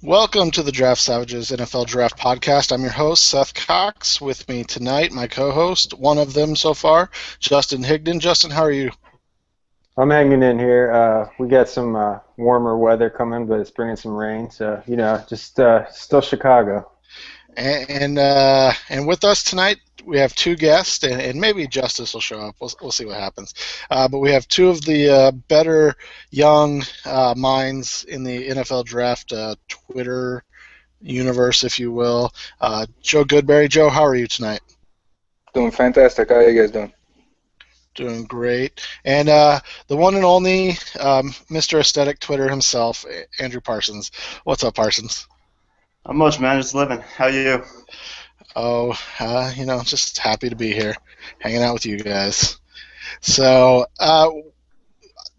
Welcome to the Draft Savages NFL Draft Podcast. I'm your host, Seth Cox. With me tonight, my co-host, one of them so far, Justin Higdon. Justin, how are you? I'm hanging in here. We got some warmer weather coming, but it's bringing some rain. So, just still Chicago. And with us tonight, we have two guests, and maybe Justice will show up. We'll see what happens. But we have two of the better young minds in the NFL Draft Twitter universe, if you will. Joe Goodberry. Joe, how are you tonight? Doing fantastic. How are you guys doing? Doing great. And the one and only Mr. Aesthetic Twitter himself, Andrew Parsons. What's up, Parsons? Not much, man. Just living. How are you? Oh, just happy to be here, hanging out with you guys. So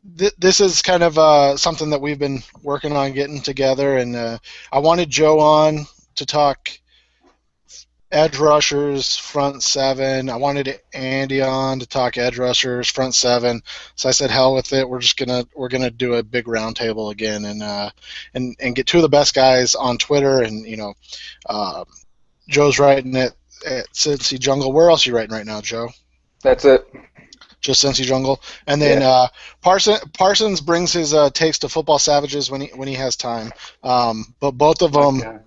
this is kind of something that we've been working on getting together, and I wanted Joe on to talk edge rushers, front seven. I wanted Andy on to talk edge rushers, front seven. So I said, hell with it. We're gonna do a big roundtable again and get two of the best guys on Twitter. And Joe's writing at Cincy Jungle. Where else are you writing right now, Joe? That's it. Just Cincy Jungle. And then Parsons brings his takes to Football Savages when he has time. But both of them. Okay.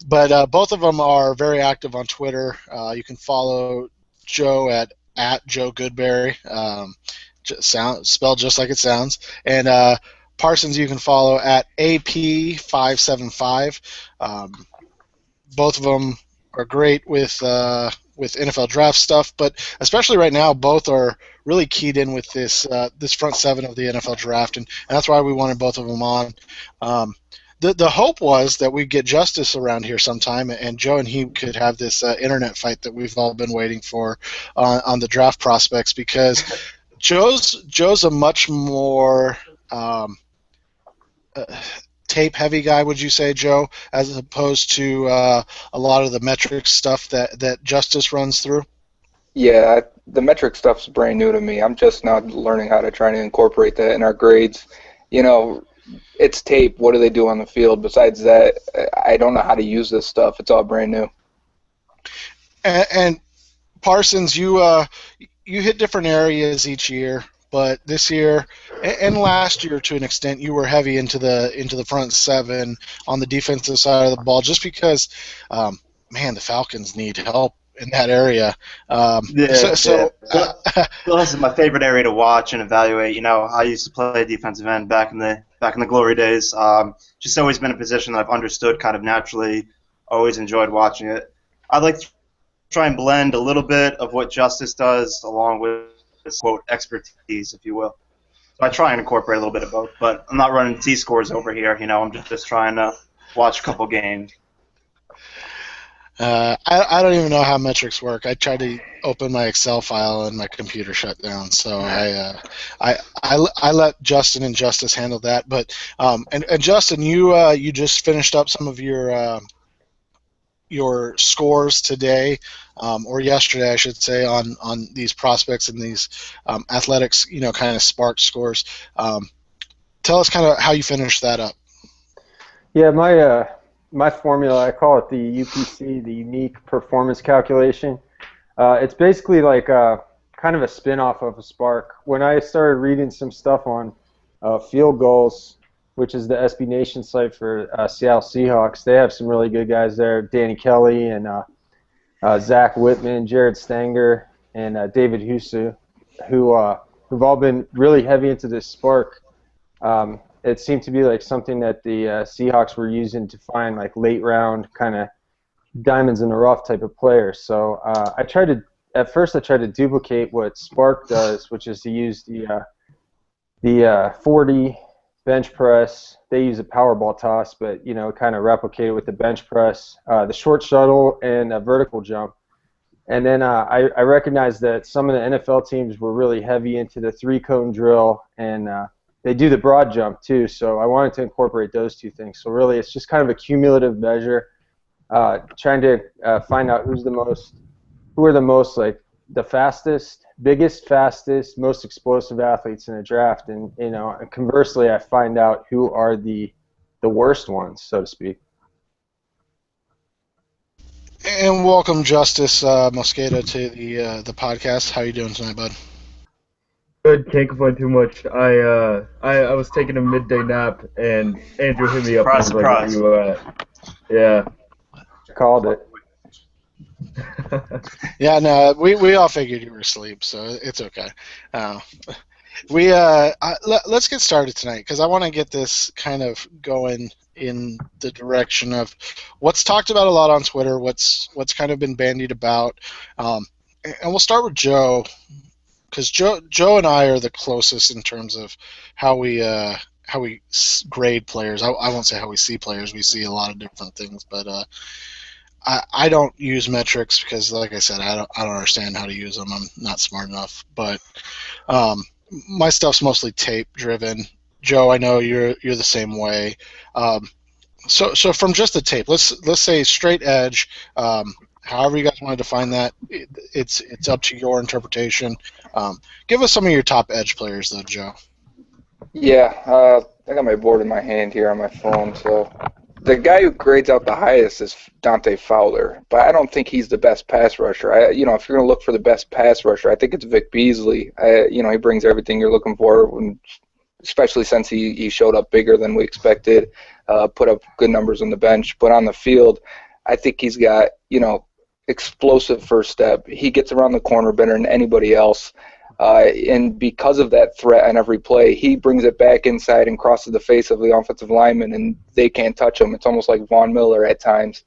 But both of them are very active on Twitter. You can follow Joe at Joe Goodberry, spelled just like it sounds. And Parsons you can follow at AP575. Both of them are great with NFL draft stuff, but especially right now, both are really keyed in with this front seven of the NFL draft, and that's why we wanted both of them on. The hope was that we'd get Justice around here sometime, and Joe and he could have this internet fight that we've all been waiting for on the draft prospects, because Joe's a much more tape-heavy guy, would you say, Joe, as opposed to a lot of the metric stuff that Justice runs through? Yeah, the metric stuff's brand new to me. I'm just now learning how to try to incorporate that in our grades. It's tape. What do they do on the field? Besides that, I don't know how to use this stuff. It's all brand new. And Parsons, you hit different areas each year, but this year and last year to an extent, you were heavy into the front seven on the defensive side of the ball, just because, the Falcons need help in that area. This is my favorite area to watch and evaluate. I used to play defensive end back in the glory days. Just always been a position that I've understood kind of naturally. Always enjoyed watching it. I'd like to try and blend a little bit of what Justice does along with his quote expertise, if you will. So I try and incorporate a little bit of both, but I'm not running T-scores over here. I'm just trying to watch a couple games. I don't even know how metrics work. I tried to open my Excel file and my computer shut down. So I let Justin and Justice handle that. But and Justin, you just finished up some of your scores today, or yesterday, I should say, on these prospects and these athletics, kind of spark scores. Tell us kind of how you finished that up. Yeah, my formula, I call it the UPC, the Unique Performance Calculation. It's basically like kind of a spin-off of a Spark. When I started reading some stuff on field goals, which is the SB Nation site for Seattle Seahawks, they have some really good guys there. Danny Kelly and Zach Whitman, Jared Stanger, and David Husu, who've all been really heavy into this Spark. It seemed to be like something that the Seahawks were using to find like late round kind of diamonds in the rough type of players. So at first I tried to duplicate what Spark does, which is to use the 40 bench press. They use a power ball toss, but kind of replicate it with the bench press, the short shuttle, and a vertical jump. And then I recognized that some of the NFL teams were really heavy into the three-cone drill, and they do the broad jump too, so I wanted to incorporate those two things. So really, it's just kind of a cumulative measure, trying to find out who are the most like the fastest, biggest, fastest, most explosive athletes in a draft, and conversely, I find out who are the worst ones, so to speak. And welcome, Justice Mosqueda, to the podcast. How you doing tonight, bud? Good, can't complain too much. I was taking a midday nap, and Andrew hit me up and was like, "Where you at?" Yeah. I called it. Yeah, no, we all figured you were asleep, so it's okay. Let's get started tonight because I want to get this kind of going in the direction of what's talked about a lot on Twitter, what's kind of been bandied about, and we'll start with Joe because Joe and I are the closest in terms of how we grade players. I won't say how we see players. We see a lot of different things, but I don't use metrics because, like I said, I don't understand how to use them. I'm not smart enough. But my stuff's mostly tape driven. Joe, I know you're the same way. So from just the tape, let's say straight edge. However you guys want to define that, it's up to your interpretation. Give us some of your top edge players, though, Joe. Yeah, I got my board in my hand here on my phone, so. The guy who grades out the highest is Dante Fowler, but I don't think he's the best pass rusher. If you're going to look for the best pass rusher, I think it's Vic Beasley. He brings everything you're looking for, especially since he showed up bigger than we expected, put up good numbers on the bench. But on the field, I think he's got, explosive first step. He gets around the corner better than anybody else. And because of that threat on every play, he brings it back inside and crosses the face of the offensive lineman, and they can't touch him. It's almost like Von Miller at times.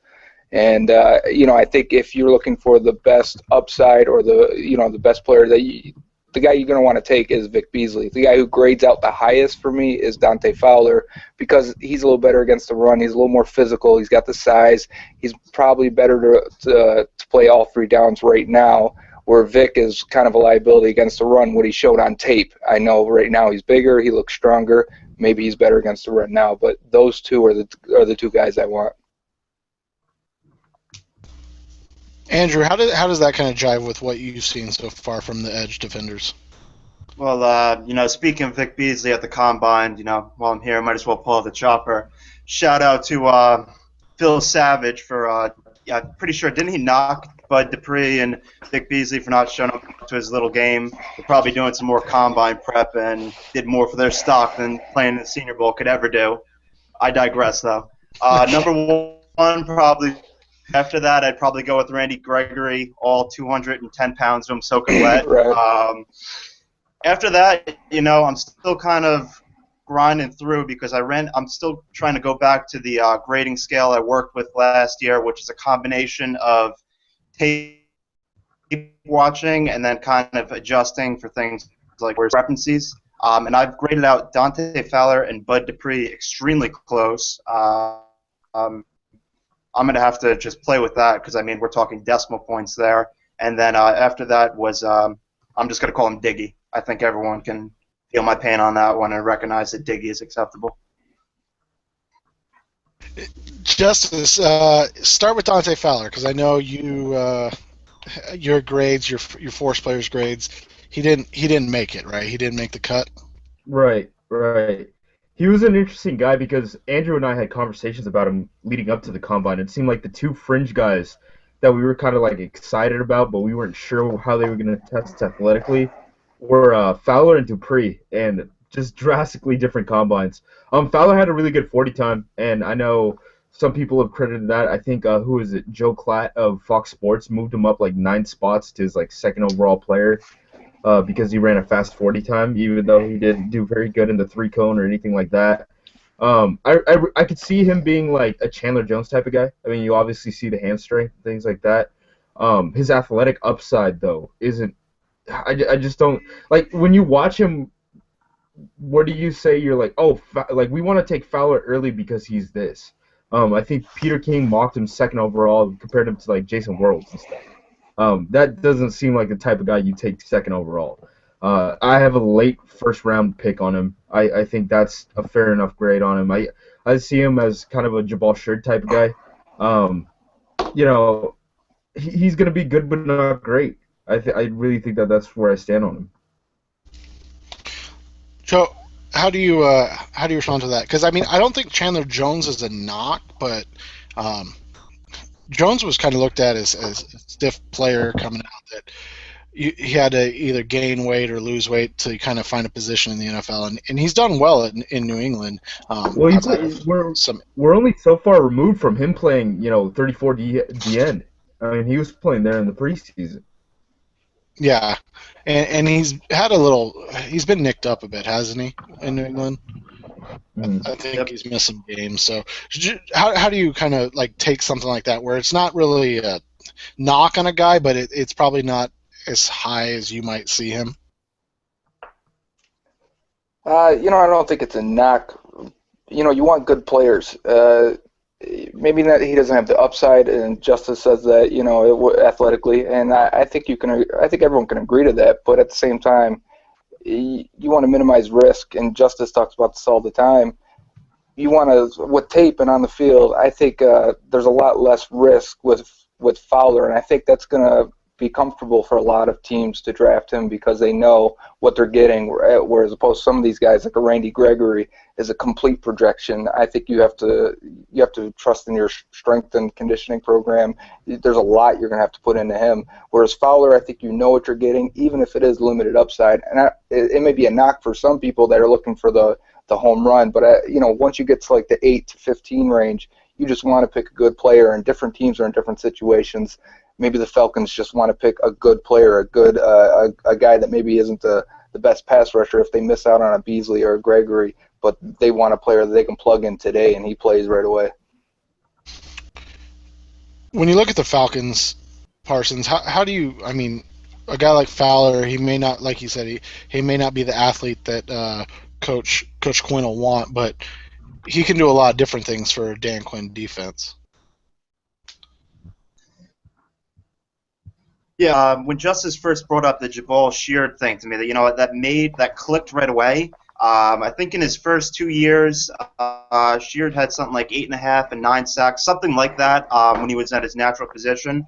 And, I think if you're looking for the best upside or the best player, the guy you're going to want to take is Vic Beasley. The guy who grades out the highest for me is Dante Fowler because he's a little better against the run. He's a little more physical. He's got the size. He's probably better to play all three downs right now, where Vic is kind of a liability against the run, what he showed on tape. I know right now he's bigger, he looks stronger, maybe he's better against the run now, but those two are the two guys I want. Andrew, how does that kind of jive with what you've seen so far from the edge defenders? Well, speaking of Vic Beasley at the Combine, while I'm here, I might as well pull out the chopper. Shout out to Phil Savage for, I'm pretty sure, didn't he knock Bud Dupree and Vic Beasley for not showing up to his little game? They're probably doing some more Combine prep and did more for their stock than playing in the Senior Bowl could ever do. I digress, though. Number one, probably after that, I'd probably go with Randy Gregory, all 210 pounds of him soaking wet. Right. After that, I'm still kind of grinding through because I'm still trying to go back to the grading scale I worked with last year, which is a combination of tape watching and then kind of adjusting for things like discrepancies. And I've graded out Dante Fowler and Bud Dupree extremely close. I'm going to have to just play with that because, we're talking decimal points there. And then after that was I'm just going to call him Diggy. I think everyone can feel my pain on that one and recognize that Diggy is acceptable. Justice, start with Dante Fowler because I know your grades, your force players' grades. He didn't make it, right? He didn't make the cut. Right. He was an interesting guy because Andrew and I had conversations about him leading up to the Combine. It seemed like the two fringe guys that we were kind of like excited about, but we weren't sure how they were going to test athletically, were Fowler and Dupree, and just drastically different combines. Fowler had a really good 40 time, and I know some people have credited that. I think who is it? Joe Klatt of Fox Sports moved him up like 9 spots to his like second overall player because he ran a fast 40 time, even though he didn't do very good in the 3-cone or anything like that. I could see him being like a Chandler Jones type of guy. You obviously see the hand strength, things like that. His athletic upside though isn't. I just don't like when you watch him. What do you say? You're like, we want to take Fowler early because he's this. I think Peter King mocked him second overall, compared him to like Jason Worlds and stuff. That doesn't seem like the type of guy you take second overall. I have a late first round pick on him. I think that's a fair enough grade on him. I see him as kind of a Jabal Shird type of guy. He's gonna be good but not great. I really think that that's where I stand on him. Joe, how do you respond to that? Because I mean, I don't think Chandler Jones is a knock, but um, Jones was kind of looked at as a stiff player coming out that he had to either gain weight or lose weight to kind of find a position in the NFL, and he's done well in New England. Well, Outside of some, we're only so far removed from him playing, 34 D end. I mean, he was playing there in the preseason. yeah, and he's been nicked up a bit, hasn't he, in New England? Mm. I think Yep. he's missed some games. So how do you kind of like take something like that where it's not really a knock on a guy, but it's probably not as high as you might see him? I don't think it's a knock. You want good players. Maybe that he doesn't have the upside, and Justice says that athletically, and I think I think everyone can agree to that. But at the same time, you want to minimize risk, and Justice talks about this all the time. You want to, with tape and on the field, I think there's a lot less risk with Fowler, and I think that's going to be comfortable for a lot of teams to draft him because they know what they're getting, whereas opposed to some of these guys like a Randy Gregory is a complete projection. I think you have to trust in your strength and conditioning program. There's a lot you're going to have to put into him, whereas Fowler, I think you know what you're getting, even if it is limited upside. And it may be a knock for some people that are looking for the home run, but once you get to like the 8 to 15 range, you just want to pick a good player, and different teams are in different situations. Maybe the Falcons just want to pick a good player, a good a guy that maybe isn't the best pass rusher if they miss out on a Beasley or a Gregory, but they want a player that they can plug in today and he plays right away. When you look at the Falcons, Parsons, how do you? I mean, a guy like Fowler, he may not, like you said, he may not be the athlete that Coach Quinn will want, but he can do a lot of different things for Dan Quinn defense. Yeah, when Justice first brought up the Jabal Sheard thing to me, that clicked right away. I think in his first 2 years, Sheard had something like 8.5 and 9 sacks, something like that, when he was at his natural position.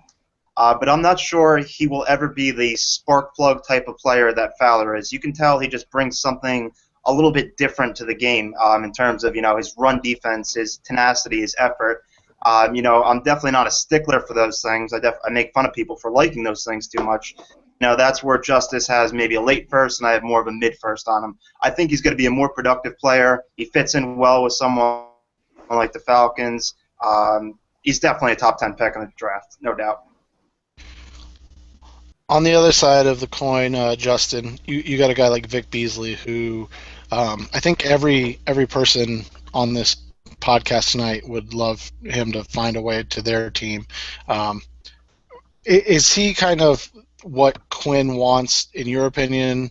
But I'm not sure he will ever be the spark plug type of player that Fowler is. You can tell he just brings something a little bit different to the game in terms of his run defense, his tenacity, his effort. I'm definitely not a stickler for those things. I make fun of people for liking those things too much. That's where Justice has maybe a late first, and I have more of a mid first on him. I think he's going to be a more productive player. He fits in well with someone like the Falcons. He's definitely a top 10 pick in the draft, no doubt. On the other side of the coin, Justin, you got a guy like Vic Beasley, who I think every person on this podcast tonight would love him to find a way to their team. Is he kind of what Quinn wants, in your opinion,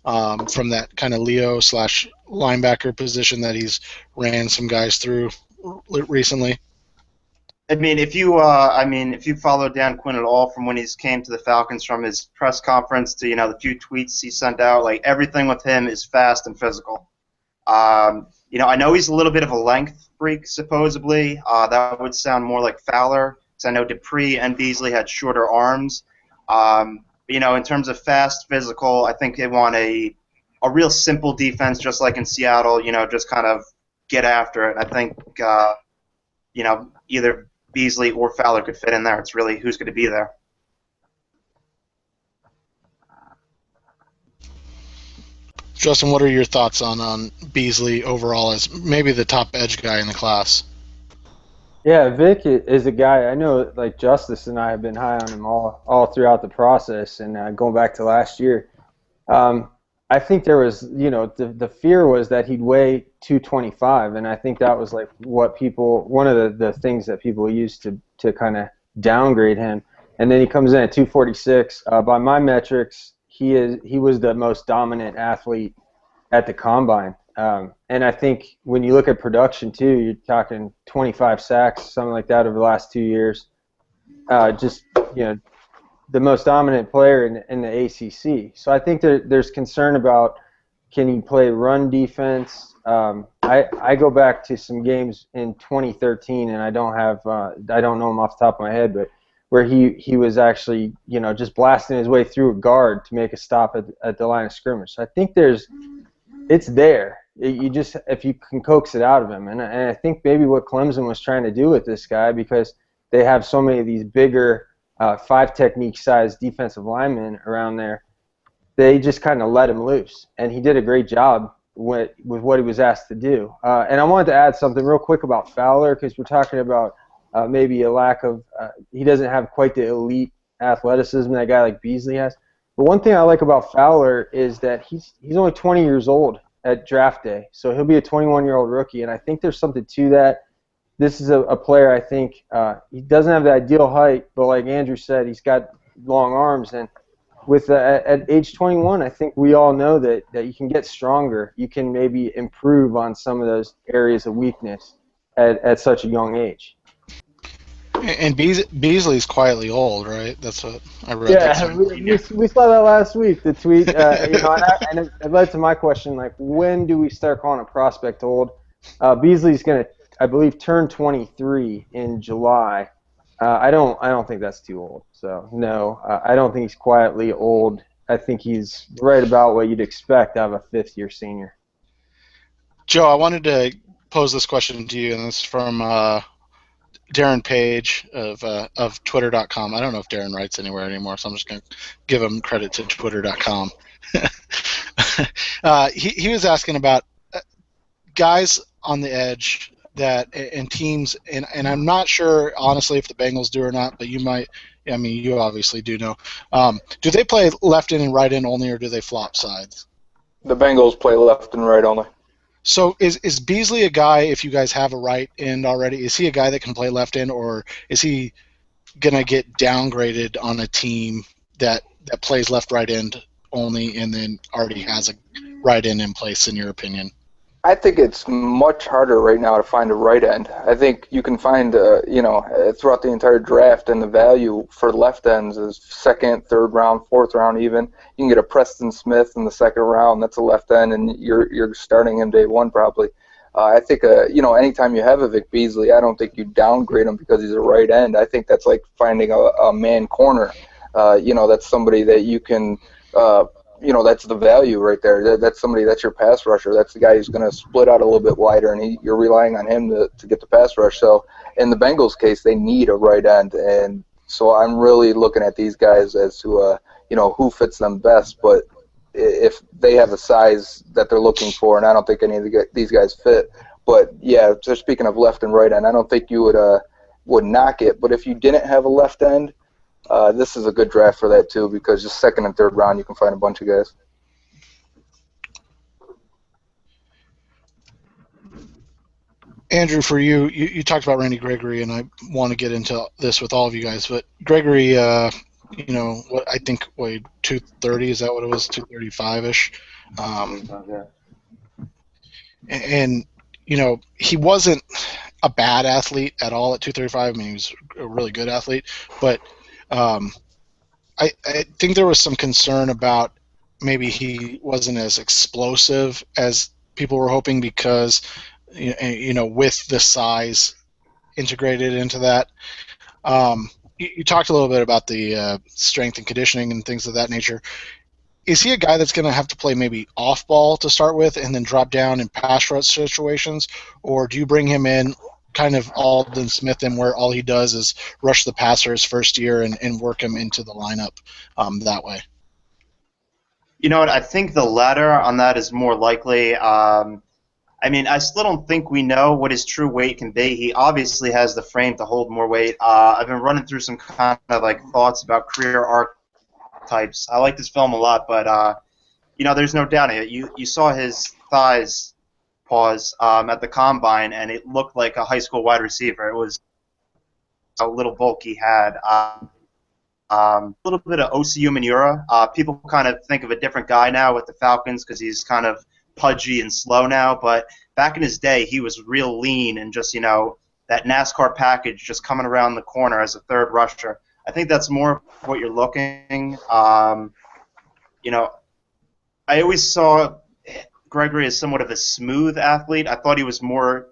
from that kind of Leo / linebacker position that he's ran some guys through recently? I mean, if you follow Dan Quinn at all from when he came to the Falcons, from his press conference to the few tweets he sent out, like everything with him is fast and physical. I know he's a little bit of a length freak, supposedly. That would sound more like Fowler, because I know Dupree and Beasley had shorter arms. In terms of fast, physical, I think they want a real simple defense, just like in Seattle. Just kind of get after it. I think either Beasley or Fowler could fit in there. It's really who's going to be there. Justin, what are your thoughts on Beasley overall as maybe the top edge guy in the class? Yeah, Vic is a guy, I know, like Justice and I have been high on him all throughout the process, and going back to last year. I think there was, the fear was that he'd weigh 225, and I think that was like one of the things that people used to kind of downgrade him. And then he comes in at 246. By my metrics, he was the most dominant athlete at the combine. And I think when you look at production too, you're talking 25 sacks, something like that over the last 2 years. The most dominant player in the ACC. So I think there's concern about, can he play run defense? I go back to some games in 2013, and I don't know them off the top of my head, but where he was actually, just blasting his way through a guard to make a stop at the line of scrimmage. So I think it's there. You just, if you can coax it out of him. And I think maybe what Clemson was trying to do with this guy, because they have so many of these bigger 5 technique size defensive linemen around there, they just kind of let him loose. And he did a great job with what he was asked to do. And I wanted to add something real quick about Fowler, because we're talking about maybe a lack of he doesn't have quite the elite athleticism that a guy like Beasley has. But one thing I like about Fowler is that he's only 20 years old at draft day, so he'll be a 21-year-old rookie, and I think there's something to that. This is a player, I think, he doesn't have the ideal height, but like Andrew said, he's got long arms, and with at age 21, I think we all know that you can get stronger. You can maybe improve on some of those areas of weakness at such a young age. And Beasley's quietly old, right? That's what I read. Yeah, we saw that last week, the tweet. And it led to my question, like, when do we start calling a prospect old? Beasley's going to, I believe, turn 23 in July. I don't think that's too old. So, no, I don't think he's quietly old. I think he's right about what you'd expect out of a fifth-year senior. Joe, I wanted to pose this question to you, and this is from Darren Page of Twitter.com. I don't know if Darren writes anywhere anymore, so I'm just going to give him credit to Twitter.com. He was asking about guys on the edge and teams, and I'm not sure, honestly, if the Bengals do or not, but you might. I mean, you obviously do know. Do they play left in and right in only, or do they flop sides? The Bengals play left and right only. So is Beasley a guy, if you guys have a right end already, is he a guy that can play left end, or is he going to get downgraded on a team that plays left-right end only and then already has a right end in place, in your opinion? I think it's much harder right now to find a right end. I think you can find, throughout the entire draft, and the value for left ends is second, third round, fourth round even. You can get a Preston Smith in the second round. That's a left end, and you're starting him day one probably. I think, anytime you have a Vic Beasley, I don't think you downgrade him because he's a right end. I think that's like finding a man corner. That's somebody that you can that's the value right there. That's somebody, that's your pass rusher. That's the guy who's going to split out a little bit wider, and you're relying on him to get the pass rush. So in the Bengals' case, they need a right end, and so I'm really looking at these guys as to who fits them best. But if they have a size that they're looking for, and I don't think any of these guys fit. But yeah, just speaking of left and right end, I don't think you would knock it. But if you didn't have a left end, this is a good draft for that too, because just second and third round you can find a bunch of guys. Andrew, for you talked about Randy Gregory, and I want to get into this with all of you guys. But Gregory, what I think weighed 230. Is that what it was? 235-ish. And he wasn't a bad athlete at all at 235. I mean, he was a really good athlete, but I think there was some concern about maybe he wasn't as explosive as people were hoping, because with the size integrated into that. You talked a little bit about the strength and conditioning and things of that nature. Is he a guy that's going to have to play maybe off ball to start with and then drop down in pass rush situations, or do you bring him in kind of Alden Smith in, where all he does is rush the passer his first year and work him into the lineup that way? You know what? I think the latter on that is more likely. I still don't think we know what his true weight can be. He obviously has the frame to hold more weight. I've been running through some kind of thoughts about career archetypes. I like this film a lot, but there's no doubt it. You saw his thighs at the combine, and it looked like a high school wide receiver. It was a little bulk he had. A little bit of OCU Manura. People kind of think of a different guy now with the Falcons because he's kind of pudgy and slow now, but back in his day, he was real lean and just, that NASCAR package just coming around the corner as a third rusher. I think that's more of what you're looking. I always saw Gregory as somewhat of a smooth athlete. I thought he was more,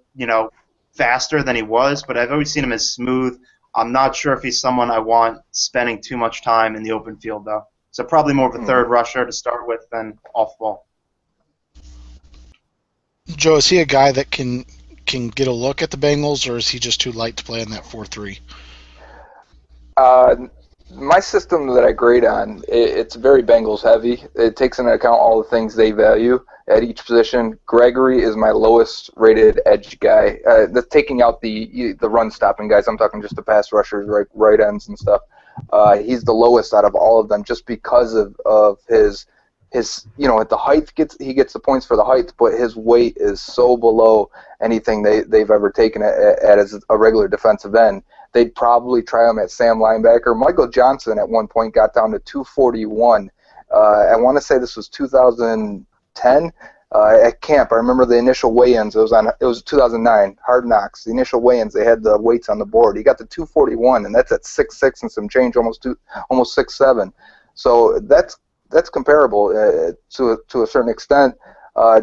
faster than he was, but I've always seen him as smooth. I'm not sure if he's someone I want spending too much time in the open field, though. So probably more of a third rusher to start with than off ball. Joe, is he a guy that can get a look at the Bengals, or is he just too light to play in that 4-3? My system that I grade on, it's very Bengals heavy. It takes into account all the things they value at each position. Gregory is my lowest rated edge guy. That's taking out the run stopping guys. I'm talking just the pass rushers, right ends and stuff. He's the lowest out of all of them just because of his at the height he gets the points for the height, but his weight is so below anything they've ever taken at as a regular defensive end. They'd probably try him at Sam linebacker. Michael Johnson at one point got down to 241. I want to say this was 2010 at camp. I remember the initial weigh-ins. It was 2009 Hard Knocks. The initial weigh-ins, they had the weights on the board. He got to 241, and that's at 6'6" and some change, almost 6'7". So that's comparable to a certain extent.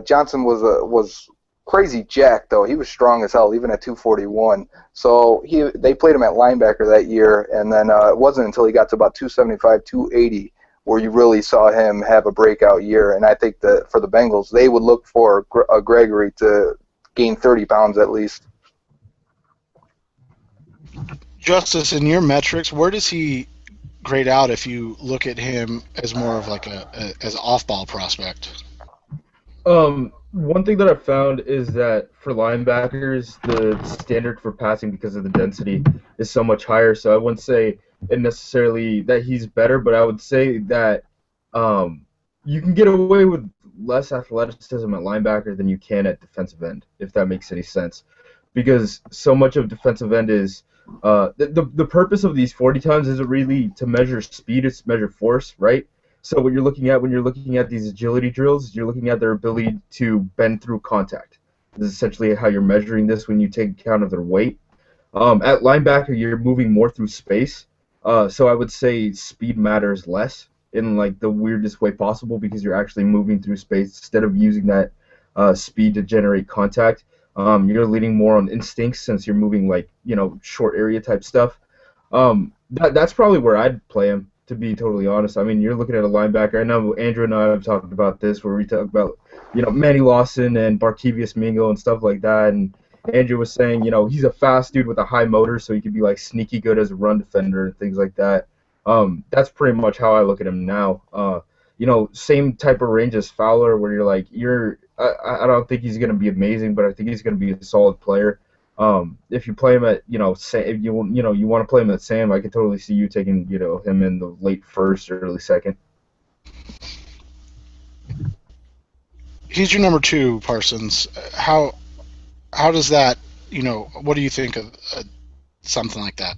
Johnson was crazy jacked, though. He was strong as hell, even at 241. So they played him at linebacker that year, and then it wasn't until he got to about 275, 280 where you really saw him have a breakout year. And I think that for the Bengals, they would look for Gregory to gain 30 pounds at least. Justice, in your metrics, where does he grade out if you look at him as more of like as an off-ball prospect? One thing that I've found is that for linebackers, the standard for passing because of the density is so much higher. So I wouldn't say it necessarily that he's better, but I would say that you can get away with less athleticism at linebacker than you can at defensive end, if that makes any sense. Because so much of defensive end is the purpose of these 40 times isn't really to measure speed, it's to measure force, right? So what you're looking at when you're looking at these agility drills, you're looking at their ability to bend through contact. This is essentially how you're measuring this when you take account of their weight. At linebacker, you're moving more through space. So I would say speed matters less in like the weirdest way possible because you're actually moving through space instead of using that speed to generate contact. You're leaning more on instincts since you're moving like short area type stuff. That's probably where I'd play him, to be totally honest. I mean, you're looking at a linebacker. I know Andrew and I have talked about this where we talk about, Manny Lawson and Barkevious Mingo and stuff like that. And Andrew was saying, he's a fast dude with a high motor, so he could be like sneaky good as a run defender and things like that. That's pretty much how I look at him now. Same type of range as Fowler, where you're like, I don't think he's going to be amazing, but I think he's going to be a solid player. If you play him at, you want to play him at Sam, I could totally see you taking, him in the late first or early second. He's your number 2, Parsons. How does that, what do you think of something like that?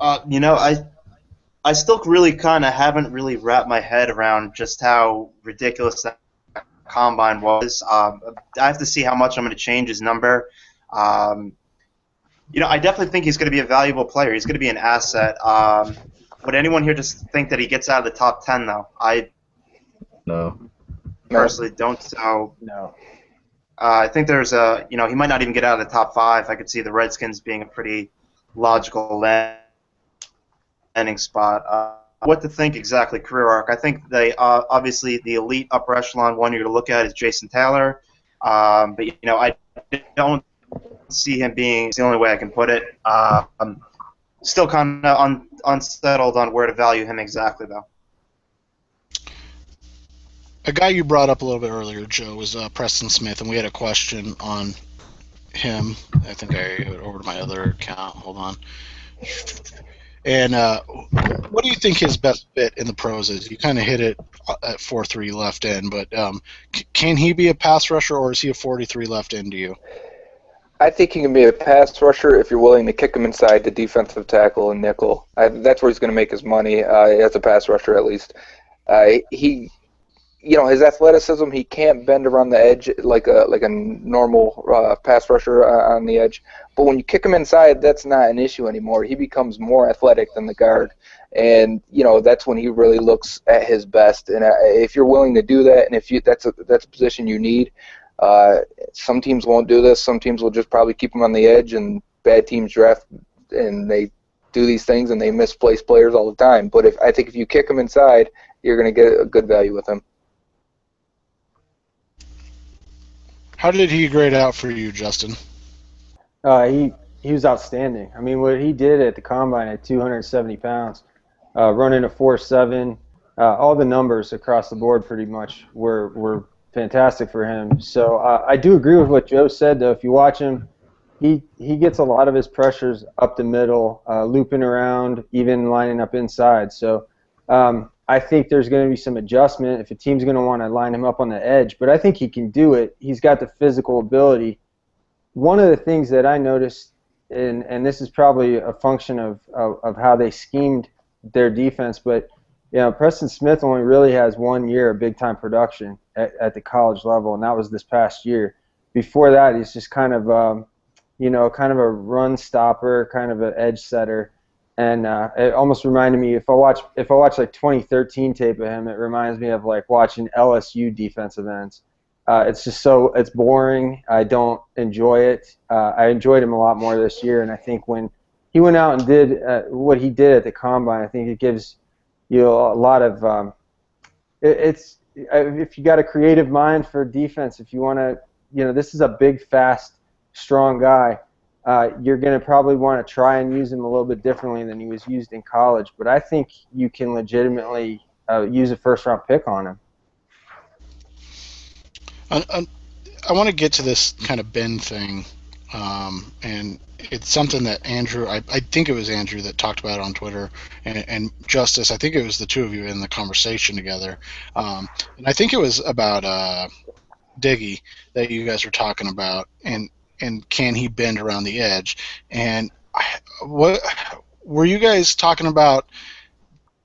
I still really kind of haven't really wrapped my head around just how ridiculous that combine was. I have to see how much I'm going to change his number. I definitely think he's going to be a valuable player. He's going to be an asset. Would anyone here just think that he gets out of the top 10, though? I personally don't. So No. I think there's he might not even get out of the top 5. I could see the Redskins being a pretty logical landing spot. What to think exactly career arc? I think they obviously the elite upper echelon one you're going to look at is Jason Taylor, but I don't see him being. It's the only way I can put it. I'm still kind of unsettled on where to value him exactly, though. A guy you brought up a little bit earlier, Joe, was Preston Smith, and we had a question on him. I think I go over to my other account. Hold on. And what do you think his best fit in the pros is? You kind of hit it at 4-3 left end, but can he be a pass rusher, or is he a 43 left end to you? I think he can be a pass rusher if you're willing to kick him inside to defensive tackle and nickel. That's where he's going to make his money as a pass rusher, at least. His athleticism, he can't bend around the edge like a normal pass rusher on the edge. But when you kick him inside, that's not an issue anymore. He becomes more athletic than the guard. And, that's when he really looks at his best. And if you're willing to do that, and if that's a position you need, some teams won't do this. Some teams will just probably keep him on the edge and bad teams draft and they do these things and they misplace players all the time. But I think if you kick them inside, you're going to get a good value with them. How did he grade out for you, Justin? He was outstanding. I mean, what he did at the combine at 270 pounds, running a 4.7, all the numbers across the board pretty much were fantastic for him. So I do agree with what Joe said, though. If you watch him, he gets a lot of his pressures up the middle, looping around, even lining up inside. So I think there's going to be some adjustment if a team's going to want to line him up on the edge. But I think he can do it. He's got the physical ability. One of the things that I noticed, and this is probably a function of how they schemed their defense, but Preston Smith only really has 1 year of big-time production at the college level, and that was this past year. Before that, he's just kind of kind of a run stopper, kind of an edge setter, and it almost reminded me if I watch like 2013 tape of him, it reminds me of like watching LSU defensive ends. It's boring. I don't enjoy it. I enjoyed him a lot more this year, and I think when he went out and did what he did at the combine, I think it gives you a lot of if you got a creative mind for defense, if you want to, this is a big, fast, strong guy. You're going to probably want to try and use him a little bit differently than he was used in college, but I think you can legitimately use a first-round pick on him. I want to get to this kind of bend thing, and it's something that Andrew, I think it was Andrew that talked about it on Twitter, and Justice, I think it was the two of you in the conversation together, and I think it was about Diggy that you guys were talking about, and can he bend around the edge, and what were you guys talking about?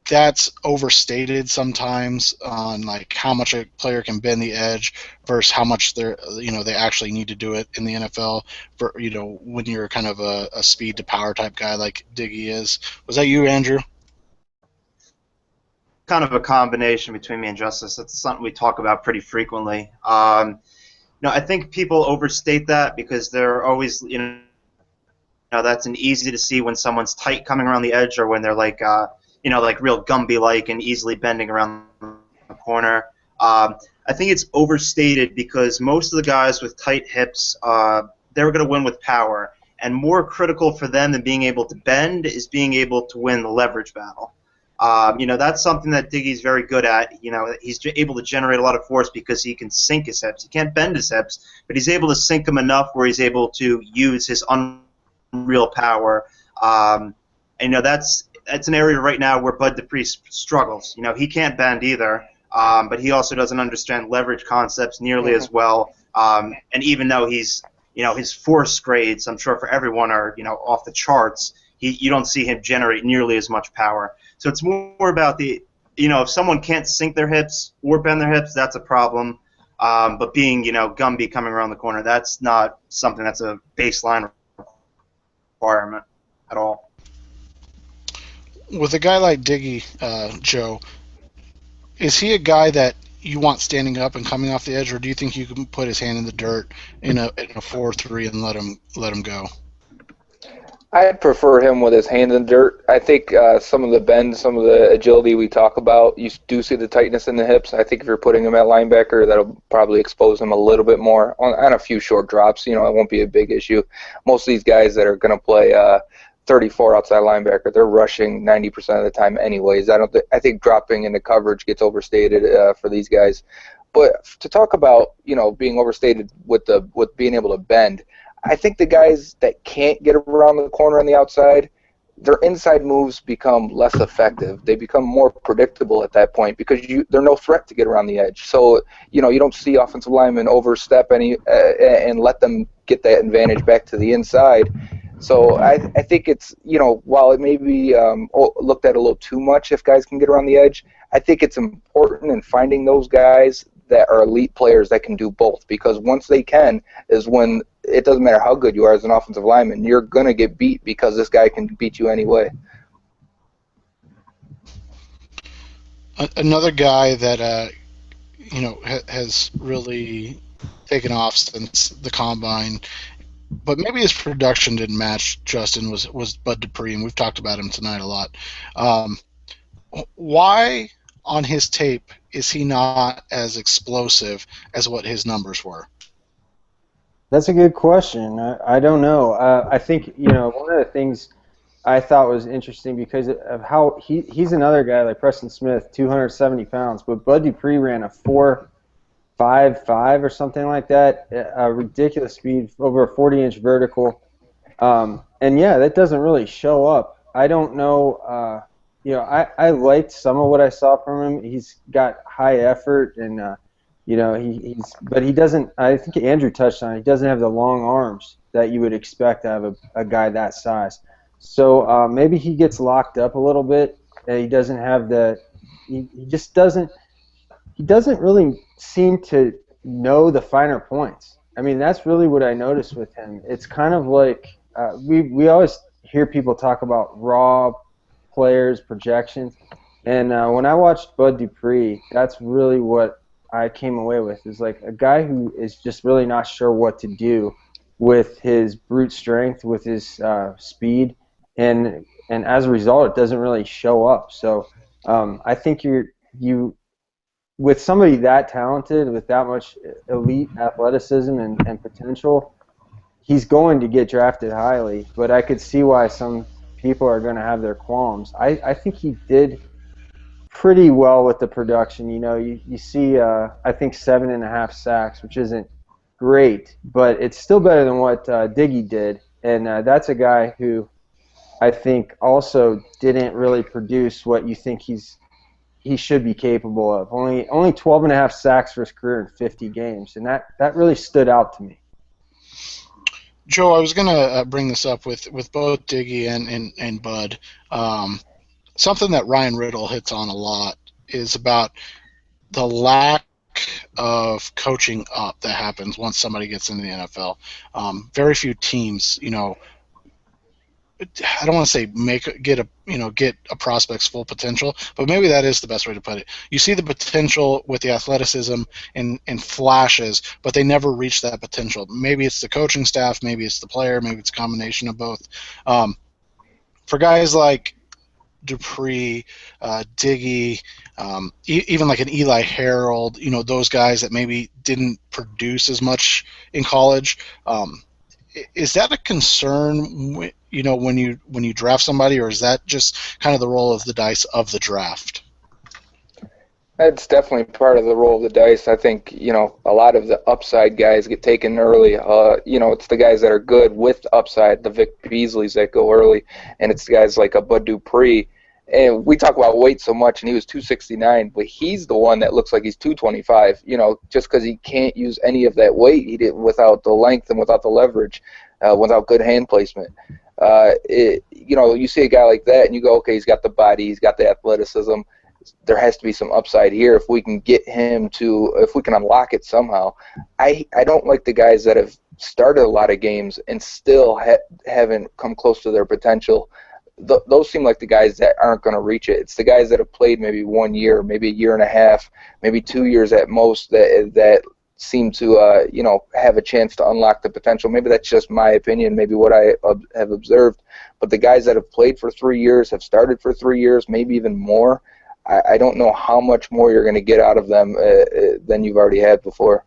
That's overstated sometimes on like how much a player can bend the edge versus how much they actually need to do it in the NFL for when you're kind of a speed to power type guy like Diggy is. Was that you, Andrew? Kind of a combination between me and Justice. That's something we talk about pretty frequently. I think people overstate that because they're always that's an easy to see when someone's tight coming around the edge or when they're like like real Gumby-like and easily bending around the corner. I think it's overstated because most of the guys with tight hips, they're going to win with power. And more critical for them than being able to bend is being able to win the leverage battle. That's something that Diggy's very good at. He's able to generate a lot of force because he can sink his hips. He can't bend his hips, but he's able to sink them enough where he's able to use his unreal power. That's an area right now where Bud Dupree struggles. He can't bend either, but he also doesn't understand leverage concepts nearly as well. And even though his force grades, I'm sure for everyone, are off the charts, you don't see him generate nearly as much power. So it's more about if someone can't sink their hips or bend their hips, that's a problem. But being Gumby coming around the corner, that's not something that's a baseline requirement at all. With a guy like Diggy, Joe, is he a guy that you want standing up and coming off the edge, or do you think you can put his hand in the dirt in a 4-3 and let him go? I'd prefer him with his hand in the dirt. I think some of the bend, some of the agility we talk about, you do see the tightness in the hips. I think if you're putting him at linebacker, that'll probably expose him a little bit more on a few short drops. It won't be a big issue. Most of these guys that are going to play 34 outside linebacker, they're rushing 90% of the time anyways. I think dropping into coverage gets overstated for these guys. But to talk about being overstated with being able to bend, I think the guys that can't get around the corner on the outside, their inside moves become less effective. They become more predictable at that point because they're no threat to get around the edge. So you don't see offensive linemen overstep any and let them get that advantage back to the inside. So I think it's, while it may be looked at a little too much if guys can get around the edge, I think it's important in finding those guys that are elite players that can do both, because once they can is when it doesn't matter how good you are as an offensive lineman, you're going to get beat because this guy can beat you anyway. Another guy that has really taken off since the combine but maybe his production didn't match Justin was Bud Dupree, and we've talked about him tonight a lot. Um, why on his tape is he not as explosive as what his numbers were? That's a good question. I don't know. I think, one of the things I thought was interesting because of how he's another guy like Preston Smith, 270 pounds, but Bud Dupree ran a 4.55 or something like that, a ridiculous speed, over a 40-inch vertical. And yeah, that doesn't really show up. I don't know. I liked some of what I saw from him. He's got high effort, and but he doesn't. I think Andrew touched on it. He doesn't have the long arms that you would expect out of a guy that size. So maybe he gets locked up a little bit. And he doesn't have the. He just doesn't. He doesn't really seem to know the finer points. I mean, that's really what I noticed with him. It's kind of like we always hear people talk about raw players, projections, and when I watched Bud Dupree, that's really what I came away with. Is like a guy who is just really not sure what to do with his brute strength, with his speed, and as a result, it doesn't really show up. So I think you with somebody that talented, with that much elite athleticism and potential, he's going to get drafted highly. But I could see why some people are going to have their qualms. I think he did pretty well with the production. You see, I think 7.5 sacks, which isn't great, but it's still better than what Diggy did. And that's a guy who I think also didn't really produce what you think he should be capable of. Only 12.5 sacks for his career in 50 games, and that really stood out to me. Joe, I was going to bring this up with both Diggy and Bud. Something that Ryan Riddle hits on a lot is about the lack of coaching up that happens once somebody gets into the NFL. Very few teams, I don't want to say get a prospect's full potential, but maybe that is the best way to put it. You see the potential with the athleticism and flashes, but they never reach that potential. Maybe it's the coaching staff, maybe it's the player, maybe it's a combination of both. For guys like Dupree, Diggy, even like an Eli Harold, those guys that maybe didn't produce as much in college. Is that a concern, when you draft somebody, or is that just kind of the roll of the dice of the draft? That's definitely part of the roll of the dice. I think, a lot of the upside guys get taken early. It's the guys that are good with upside, the Vic Beasleys that go early, and it's the guys like a Bud Dupree. And we talk about weight so much, and he was 269, but he's the one that looks like he's 225, just because he can't use any of that weight he did without the length and without the leverage, without good hand placement. You see a guy like that, and you go, okay, he's got the body, he's got the athleticism. There has to be some upside here if we can get him if we can unlock it somehow. I don't like the guys that have started a lot of games and still haven't come close to their potential. Those seem like the guys that aren't going to reach it. It's the guys that have played maybe 1 year, maybe a year and a half, maybe 2 years at most that seem to have a chance to unlock the potential. Maybe that's just my opinion, maybe what I have observed. But the guys that have played for 3 years, have started for 3 years, maybe even more, I don't know how much more you're going to get out of them than you've already had before.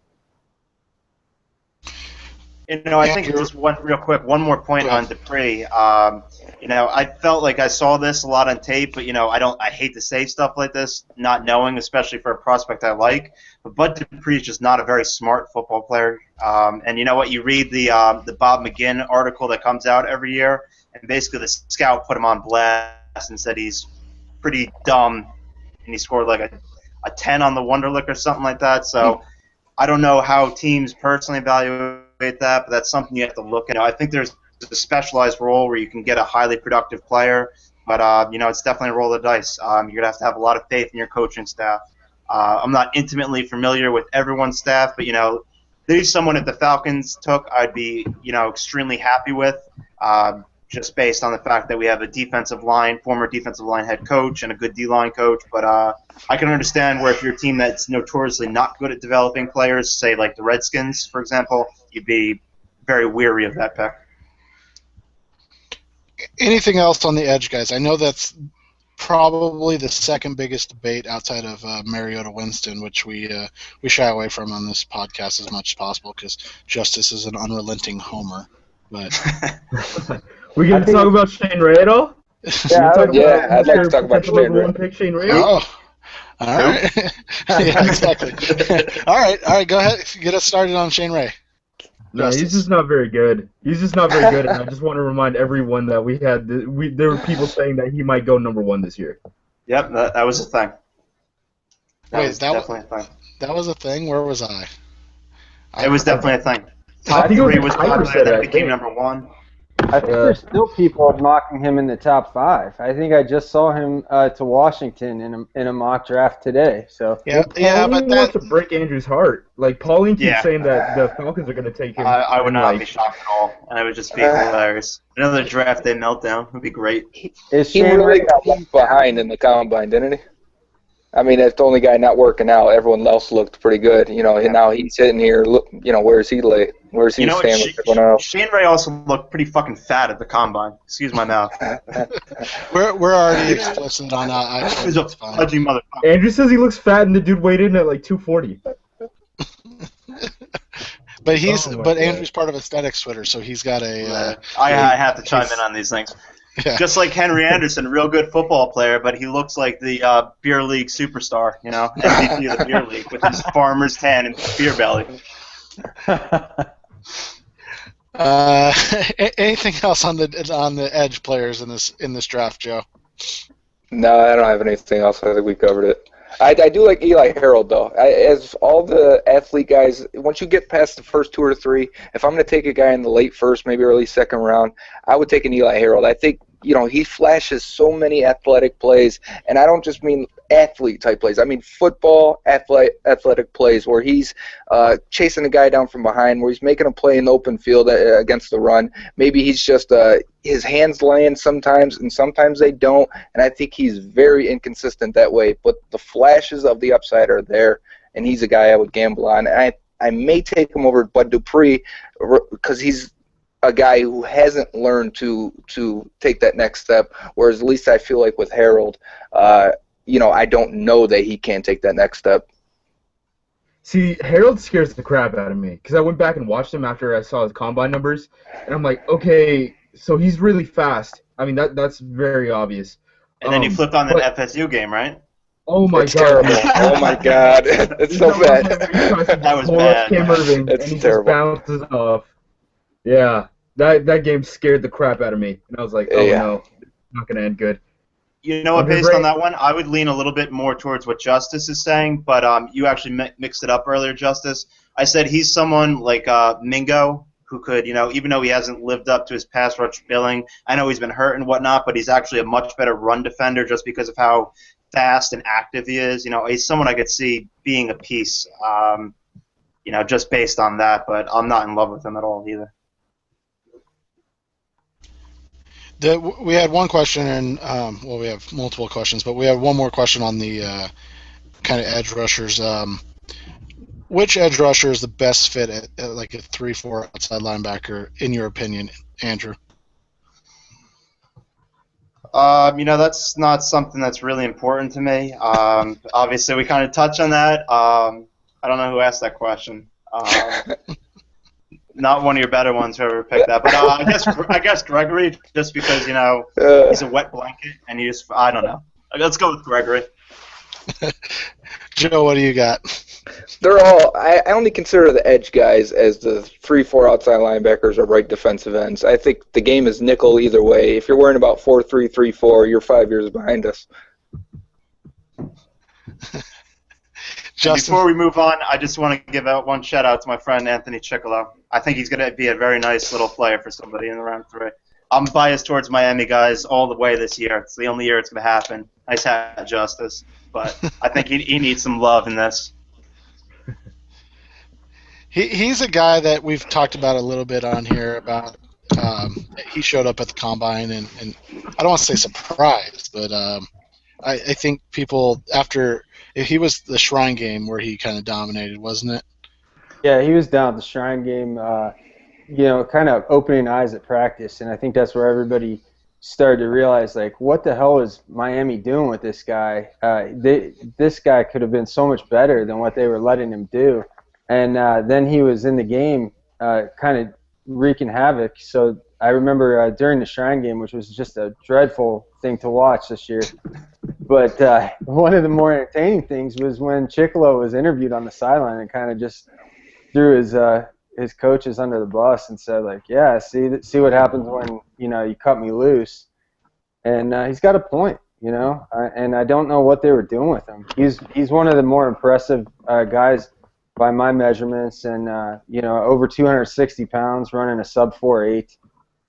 I think just one more point on Dupree. I felt like I saw this a lot on tape, but I hate to say stuff like this, not knowing, especially for a prospect I like. But Bud Dupree is just not a very smart football player. And you know what? You read the Bob McGinn article that comes out every year, and basically the scout put him on blast and said he's pretty dumb, and he scored like a 10 on the Wonderlic or something like that. So I don't know how teams personally evaluate that, but that's something you have to look at. I think there's a specialized role where you can get a highly productive player, but it's definitely a roll of the dice. You're gonna have to have a lot of faith in your coaching staff. I'm not intimately familiar with everyone's staff, but there's someone if the Falcons took, I'd be extremely happy with, just based on the fact that we have a former defensive line head coach and a good D-line coach. But I can understand where if you're a team that's notoriously not good at developing players, say like the Redskins, for example, you'd be very weary of that pick. Anything else on the edge, guys? I know that's probably the second biggest debate outside of Mariota Winston, which we shy away from on this podcast as much as possible because Justice is an unrelenting homer. But we going to talk about Shane Ray at all? Yeah, I'd like to talk about Shane Ray. Pick Shane Ray. Oh, all right. Yeah, exactly. All right. Go ahead. Get us started on Shane Ray. No, he's just not very good. He's just not very good, and I just want to remind everyone that there were people saying that he might go number 1 this year. Yep, that was a thing. Wait, was definitely a thing. That was a thing? Where was I? It was definitely a thing. I think Top 3 it was was popular, then it became number 1. I think there's still people mocking him in the top 5. I think I just saw him to Washington in a mock draft today. So Yeah, Pauline but wants to break Andrew's heart. Like Pauline keeps Yeah. saying that the Falcons are going to take him. I would not like, be shocked at all, and it would just be hilarious. Another draft day meltdown would be great. is He Shane really Ray got left behind in the combine, didn't he? I mean, that's the only guy not working out. Everyone else looked pretty good. And now he's sitting here. Look, where's he lay? Where's he stand with everyone else? Shane Ray also looked pretty fucking fat at the combine. Excuse my mouth. We're already explicit on that. He's a pudgy motherfucker. Andrew says he looks fat, and the dude weighed in at like 240. But God. Andrew's part of Aesthetics Twitter, so he's got a. I have to chime in on these things. Yeah. Just like Henry Anderson, real good football player, but he looks like the beer league superstar, MVP of the beer league with his farmer's tan and beer belly. Anything else on the edge players in this draft, Joe? No, I don't have anything else. I think we covered it. I do like Eli Harold, though. As all the athlete guys, once you get past the first 2 or 3, if I'm going to take a guy in the late first, maybe early second round, I would take an Eli Harold. I think, he flashes so many athletic plays, and I don't just mean athlete-type plays. I mean football athletic plays where he's chasing a guy down from behind, where he's making a play in the open field against the run. Maybe he's just his hands land sometimes, and sometimes they don't, and I think he's very inconsistent that way. But the flashes of the upside are there, and he's a guy I would gamble on. And I may take him over Bud Dupree because he's a guy who hasn't learned to take that next step, whereas at least I feel like with Harold, I don't know that he can take that next step. See, Harold scares the crap out of me because I went back and watched him after I saw his combine numbers, and I'm like, okay, so he's really fast. I mean, that's very obvious. And then you flipped on that FSU game, right? Oh my It's god! terrible. Oh my god, it's so bad. That was bad. Cam Irving, It's and he terrible. just bounces off. Yeah, that game scared the crap out of me, and I was like, oh Yeah. no, it's not gonna end good. You know what, Okay, based great. on that one, I would lean a little bit more towards what Justice is saying, but you actually mixed it up earlier, Justice. I said he's someone like Mingo, who could, even though he hasn't lived up to his pass rush billing, I know he's been hurt and whatnot, but he's actually a much better run defender just because of how fast and active he is. He's someone I could see being a piece, just based on that, but I'm not in love with him at all either. We had one question, and we have multiple questions, but we have one more question on the kind of edge rushers. Which edge rusher is the best fit at like a 3-4 outside linebacker, in your opinion, Andrew? That's not something that's really important to me. Obviously, we kind of touched on that. I don't know who asked that question. Not one of your better ones, whoever picked that. But I guess Gregory, just because he's a wet blanket, and I don't know. Let's go with Gregory. Joe, what do you got? They're all. I only consider the edge guys as the 3-4 outside linebackers or right defensive ends. I think the game is nickel either way. If you're worrying about 4-3, 3-4, you're 5 years behind us. Before we move on, I just want to give out one shout out to my friend Anthony Chickolo. I think he's going to be a very nice little player for somebody in round 3. I'm biased towards Miami guys all the way this year. It's the only year it's going to happen. Nice hat, Justice. But I think he needs some love in this. He's a guy that we've talked about a little bit on here about. He showed up at the combine, and I don't want to say surprised, but I think people after he was the Shrine game where he kind of dominated, wasn't it? Yeah, he was down at the Shrine game. kind of opening eyes at practice, and I think that's where everybody started to realize, like, what the hell is Miami doing with this guy? This guy could have been so much better than what they were letting him do. And then he was in the game, kind of wreaking havoc. So I remember during the Shrine game, which was just a dreadful thing to watch this year. But one of the more entertaining things was when Chicolo was interviewed on the sideline and kind of just threw his coaches under the bus and said, like, yeah, see what happens when you cut me loose. And he's got a point, and I don't know what they were doing with him. He's one of the more impressive guys by my measurements, and over 260 pounds, running a sub 4.8,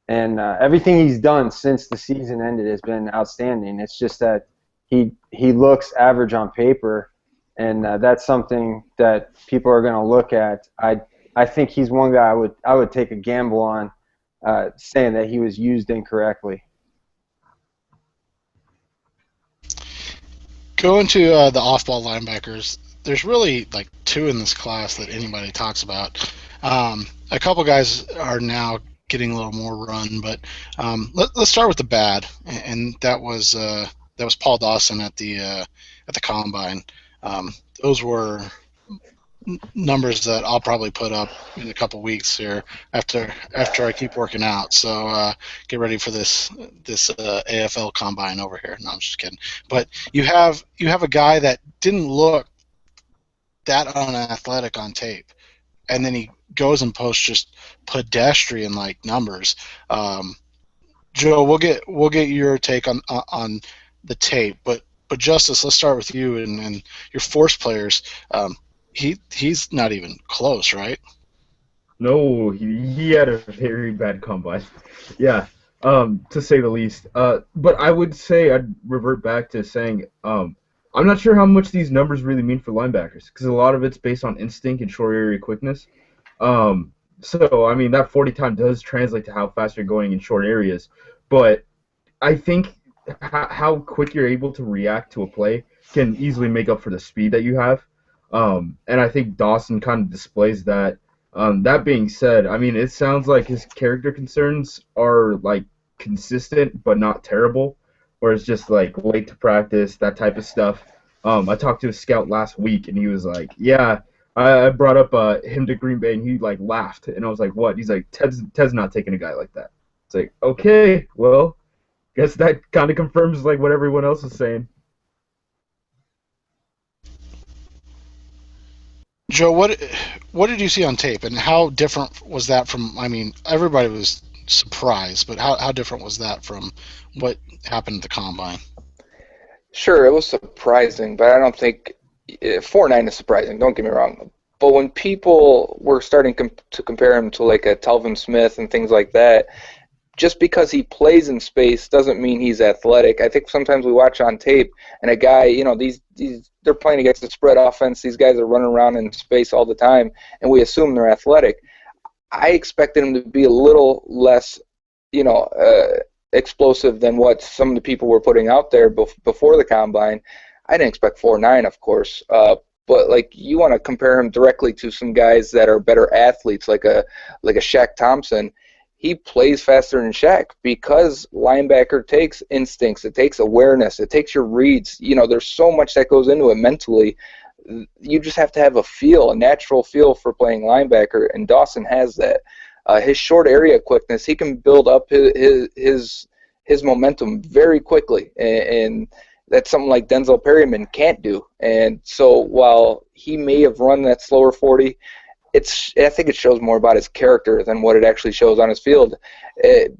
and everything he's done since the season ended has been outstanding. It's just that he looks average on paper, and that's something that people are going to look at. I think he's one guy I would take a gamble on saying that he was used incorrectly. Going to the off-ball linebackers, there's really like two in this class that anybody talks about. A couple guys are now getting a little more run, but let's start with the bad, and that was Paul Dawson at the combine. Those were numbers that I'll probably put up in a couple weeks here after I keep working out. So get ready for this AFL combine over here. No, I'm just kidding. But you have a guy that didn't look that unathletic on tape, and then he goes and posts just pedestrian like numbers. Joe, we'll get your take on the tape, but Justice, let's start with you and your force players. He's not even close, right? No, he had a very bad combine. Yeah, to say the least. But I would say I'd revert back to saying I'm not sure how much these numbers really mean for linebackers, because a lot of it's based on instinct and short area quickness. So, I mean, that 40 time does translate to how fast you're going in short areas. But I think how quick you're able to react to a play can easily make up for the speed that you have. And I think Dawson kind of displays that. That being said, I mean, it sounds like his character concerns are, like, consistent but not terrible, where it's just, like, late to practice, that type of stuff. I talked to a scout last week, and he was like, yeah, I brought up him to Green Bay, and he, like, laughed. And I was like, what? He's like, Ted's not taking a guy like that. It's like, okay, well, guess that kind of confirms, like, what everyone else is saying. Joe, what did you see on tape, and how different was that from? I mean, everybody was surprised, but how different was that from what happened at the combine? Sure, it was surprising, but I don't think 4.9 is surprising. Don't get me wrong. But when people were starting to compare him to like a Telvin Smith and things like that, just because he plays in space doesn't mean he's athletic. I think sometimes we watch on tape and a guy, these they're playing against a spread offense. These guys are running around in space all the time, and we assume they're athletic. I expected him to be a little less, explosive than what some of the people were putting out there before the combine. I didn't expect 4.9, of course, but like you want to compare him directly to some guys that are better athletes, like a Shaq Thompson. He plays faster than Shaq because linebacker takes instincts, it takes awareness, it takes your reads. There's so much that goes into it mentally. You just have to have a natural feel for playing linebacker, and Dawson has that. His short area quickness, he can build up his momentum very quickly, and that's something like Denzel Perryman can't do. And so while he may have run that slower 40, I think it shows more about his character than what it actually shows on his field,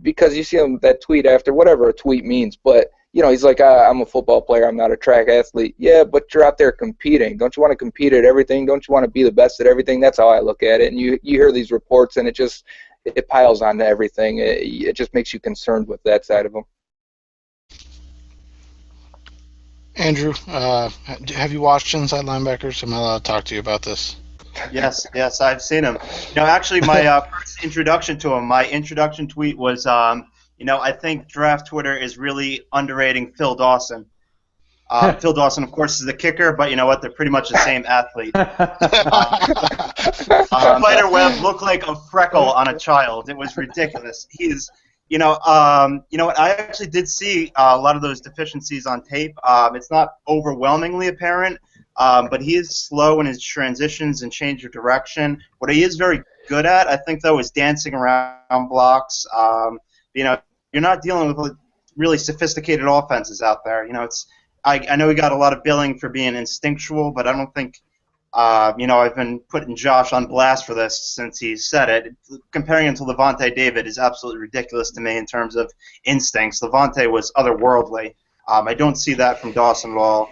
because you see him that tweet after, whatever a tweet means, but he's like, I'm a football player, I'm not a track athlete. Yeah, but you're out there competing. Don't you want to compete at everything? Don't you want to be the best at everything? That's how I look at it. And you hear these reports, and it piles onto everything. It just makes you concerned with that side of him. Andrew, have you watched Inside Linebackers? Am I allowed to talk to you about this? Yes, I've seen him. Actually, my first introduction to him, my introduction tweet was, I think Draft Twitter is really underrating Phil Dawson. Phil Dawson, of course, is the kicker, but you know what? They're pretty much the same athlete. Spiderweb looked like a freckle on a child. It was ridiculous. He's, you know what? I actually did see a lot of those deficiencies on tape. It's not overwhelmingly apparent, but he is slow in his transitions and change of direction. What he is very good at, I think, though, is dancing around blocks. You know, you're not dealing with really sophisticated offenses out there. You know, I know he got a lot of billing for being instinctual, but I don't think, I've been putting Josh on blast for this since he said it. Comparing him to Levante David is absolutely ridiculous to me in terms of instincts. Levante was otherworldly. I don't see that from Dawson at all.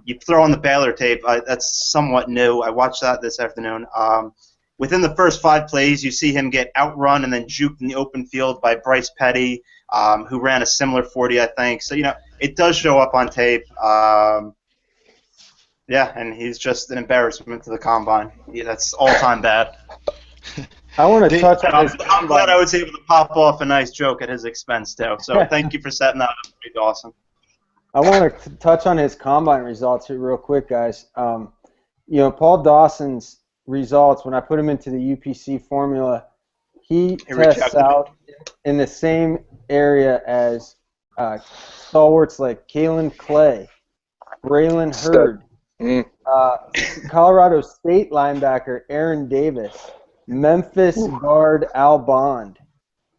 You throw on the Baylor tape, that's somewhat new. I watched that this afternoon. Within the first 5 plays, you see him get outrun and then juked in the open field by Bryce Petty, who ran a similar 40, I think. So, it does show up on tape. Yeah, and he's just an embarrassment to the combine. Yeah, that's all-time bad. I want to touch on his I'm glad I was able to pop off a nice joke at his expense, too. So thank you for setting that up for me, Dawson. I want to touch on his combine results here real quick, guys. Paul Dawson's results, when I put him into the UPC formula, he tests out in the same area as stalwarts like Kalen Clay, Braylon Hurd, Colorado State linebacker Aaron Davis, Memphis guard Al Bond,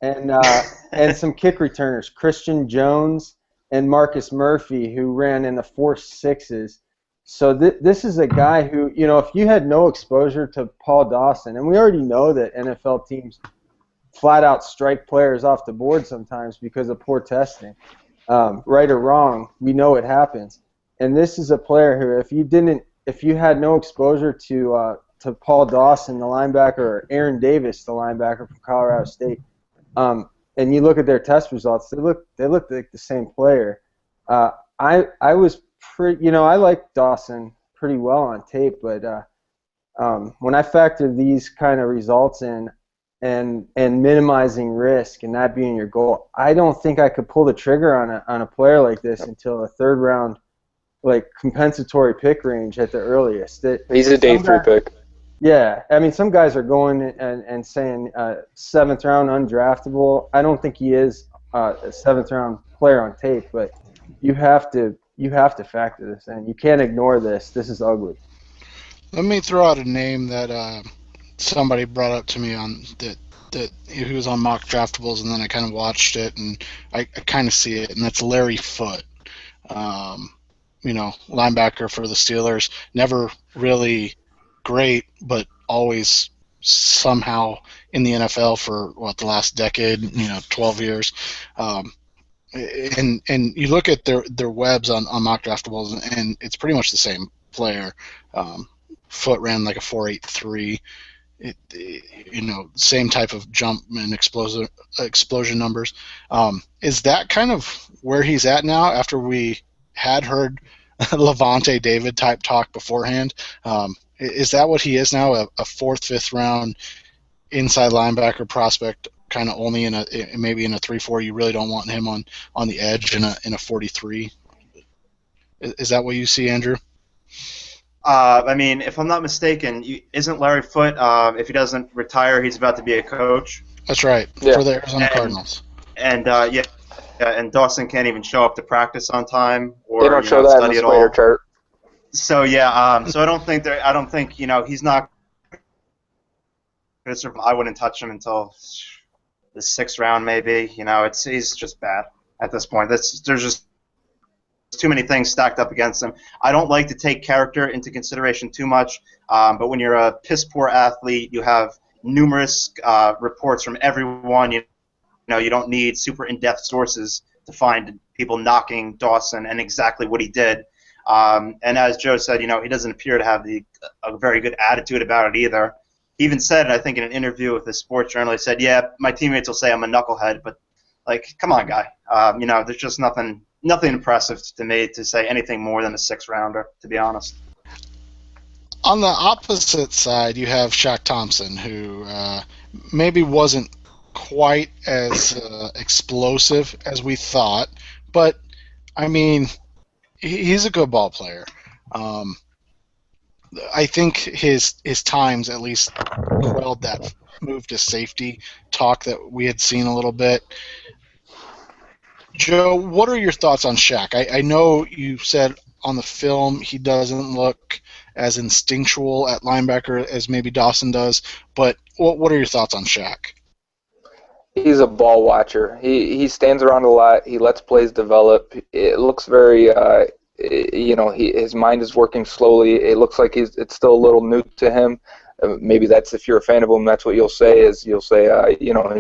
and some kick returners, Christian Jones and Marcus Murphy, who ran in the 4.6s. So this is a guy who, if you had no exposure to Paul Dawson, and we already know that NFL teams flat out strike players off the board sometimes because of poor testing, right or wrong, we know it happens. And this is a player who, if you had no exposure to Paul Dawson, the linebacker, or Aaron Davis, the linebacker from Colorado State, and you look at their test results, they look like the same player. I was pretty, I like Dawson pretty well on tape, but when I factor these kind of results in and minimizing risk and that being your goal, I don't think I could pull the trigger on a player like this until a 3rd round, like, compensatory pick range at the earliest. He's a day 3 pick. Yeah, I mean, some guys are going and saying 7th round undraftable. I don't think he is a 7th round player on tape, but you have to factor this in. You can't ignore this. This is ugly. Let me throw out a name that somebody brought up to me on that he was on mock draftables, and then I kind of watched it and I kind of see it, and that's Larry Foote. Linebacker for the Steelers, never really great, but always somehow in the NFL for the last decade, 12 years. And you look at their webs on mock draftables, and it's pretty much the same player. Foote ran like a 4.83. Same type of jump and explosion numbers. Is that kind of where he's at now after we had heard Levante David type talk beforehand? Is that what he is now, a 4th, 5th round inside linebacker prospect, kind of only maybe in a 3-4? You really don't want him on the edge in a 43. Is that what you see, Andrew? I mean, if I'm not mistaken, isn't Larry Foote, if he doesn't retire, he's about to be a coach? That's right, for the Arizona Cardinals. And and Dawson can't even show up to practice on time or they don't show that in the Slater chart. So so I don't think he's not. I wouldn't touch him until the 6th round, maybe. He's just bad at this point. There's just too many things stacked up against him. I don't like to take character into consideration too much, but when you're a piss-poor athlete, you have numerous reports from everyone. You don't need super in-depth sources to find people knocking Dawson and exactly what he did. And as Joe said, he doesn't appear to have a very good attitude about it either. He even said, I think in an interview with a sports journalist, said, "Yeah, my teammates will say I'm a knucklehead, but come on, guy. There's just nothing impressive to me to say anything more than a 6th rounder, to be honest." On the opposite side, you have Shaq Thompson, who maybe wasn't quite as explosive as we thought, but I mean, he's a good ball player. I think his times at least quelled that move to safety talk that we had seen a little bit. Joe, what are your thoughts on Shaq? I know you said on the film he doesn't look as instinctual at linebacker as maybe Dawson does, but what are your thoughts on Shaq? He's a ball watcher. He stands around a lot. He lets plays develop. It looks very, his mind is working slowly. It looks like it's still a little new to him. Maybe that's, if you're a fan of him, that's what you'll say, he's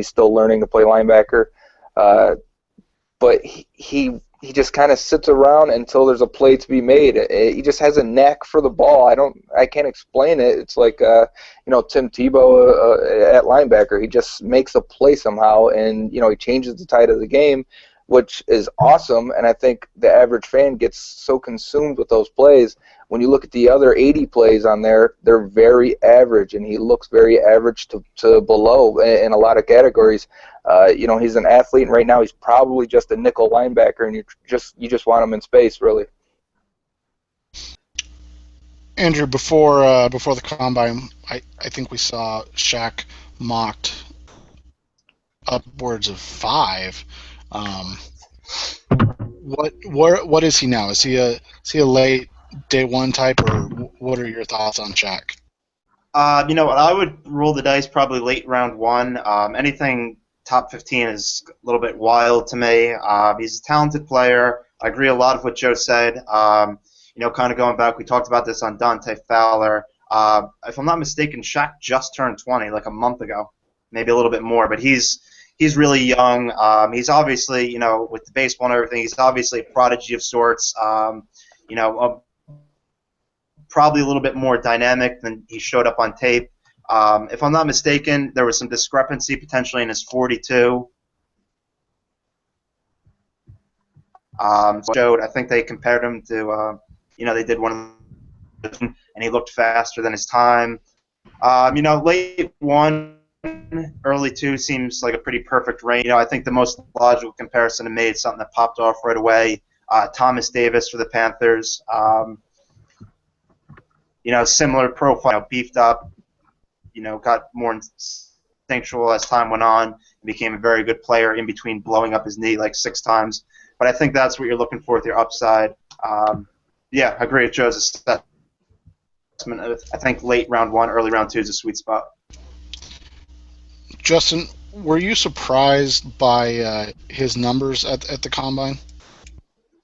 still learning to play linebacker. But he just kind of sits around until there's a play to be made. He just has a knack for the ball. I can't explain it. It's like Tim Tebow at linebacker. He just makes a play somehow, and he changes the tide of the game, which is awesome. And I think the average fan gets so consumed with those plays. When you look at the other 80 plays on there, they're very average, and he looks very average to below in a lot of categories. He's an athlete, and right now he's probably just a nickel linebacker, and you just want him in space, really. Andrew, before the combine, I think we saw Shaq mocked upwards of 5. What is he now? Is he a late day one type, or what are your thoughts on Shaq? You know what? I would roll the dice probably late round 1. Anything top 15 is a little bit wild to me. He's a talented player. I agree a lot of what Joe said. Kind of going back, we talked about this on Dante Fowler. If I'm not mistaken, Shaq just turned 20 like a month ago, maybe a little bit more. But he's really young. He's obviously, with the baseball and everything, he's obviously a prodigy of sorts. Probably a little bit more dynamic than he showed up on tape. If I'm not mistaken, there was some discrepancy potentially in his 42. I think they compared him to, they did one of them, and he looked faster than his time. Late 1, early 2 seems like a pretty perfect range. I think the most logical comparison to me is something that popped off right away. Thomas Davis for the Panthers. Similar profile, beefed up, got more instinctual as time went on, and became a very good player in between blowing up his knee like 6 times. But I think that's what you're looking for with your upside. I agree with Joe's assessment. I think late round 1, early round 2 is a sweet spot. Justin, were you surprised by his numbers at the combine?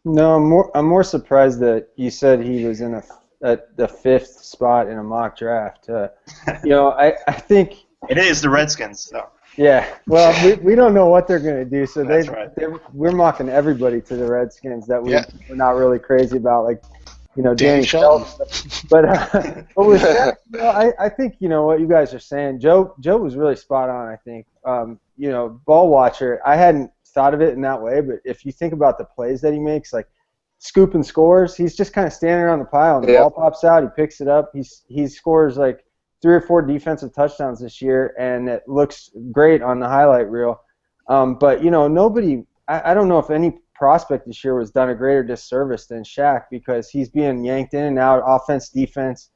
No, I'm more surprised that you said he was at the 5th spot in a mock draft. I think it is the Redskins. So. Yeah, well, we don't know what they're going to do, so That's right. we're mocking everybody to the Redskins that we're not really crazy about, like Danny Shelton. But with that, I think what you guys are saying. Joe was really spot on. I think ball watcher. I hadn't thought of it in that way, but if you think about the plays that he makes, like scoop and scores, he's just kind of standing around the pile, and the ball pops out. He picks it up. He scores like 3 or 4 defensive touchdowns this year, and it looks great on the highlight reel. But nobody. I don't know if any prospect this year was done a greater disservice than Shaq, because he's being yanked in and out, offense, defense,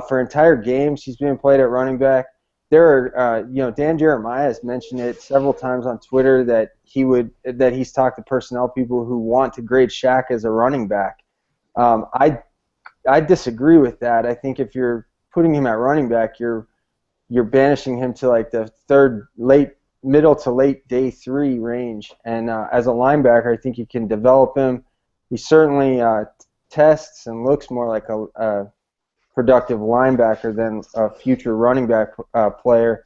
for entire games. He's being played at running back. There are, Dan Jeremiah has mentioned it several times on Twitter that he's talked to personnel people who want to grade Shaq as a running back. I disagree with that. I think if you're putting him at running back, you're banishing him to like the middle to late day 3 range. And as a linebacker, I think you can develop him. He certainly tests and looks more like a productive linebacker than a future running back player.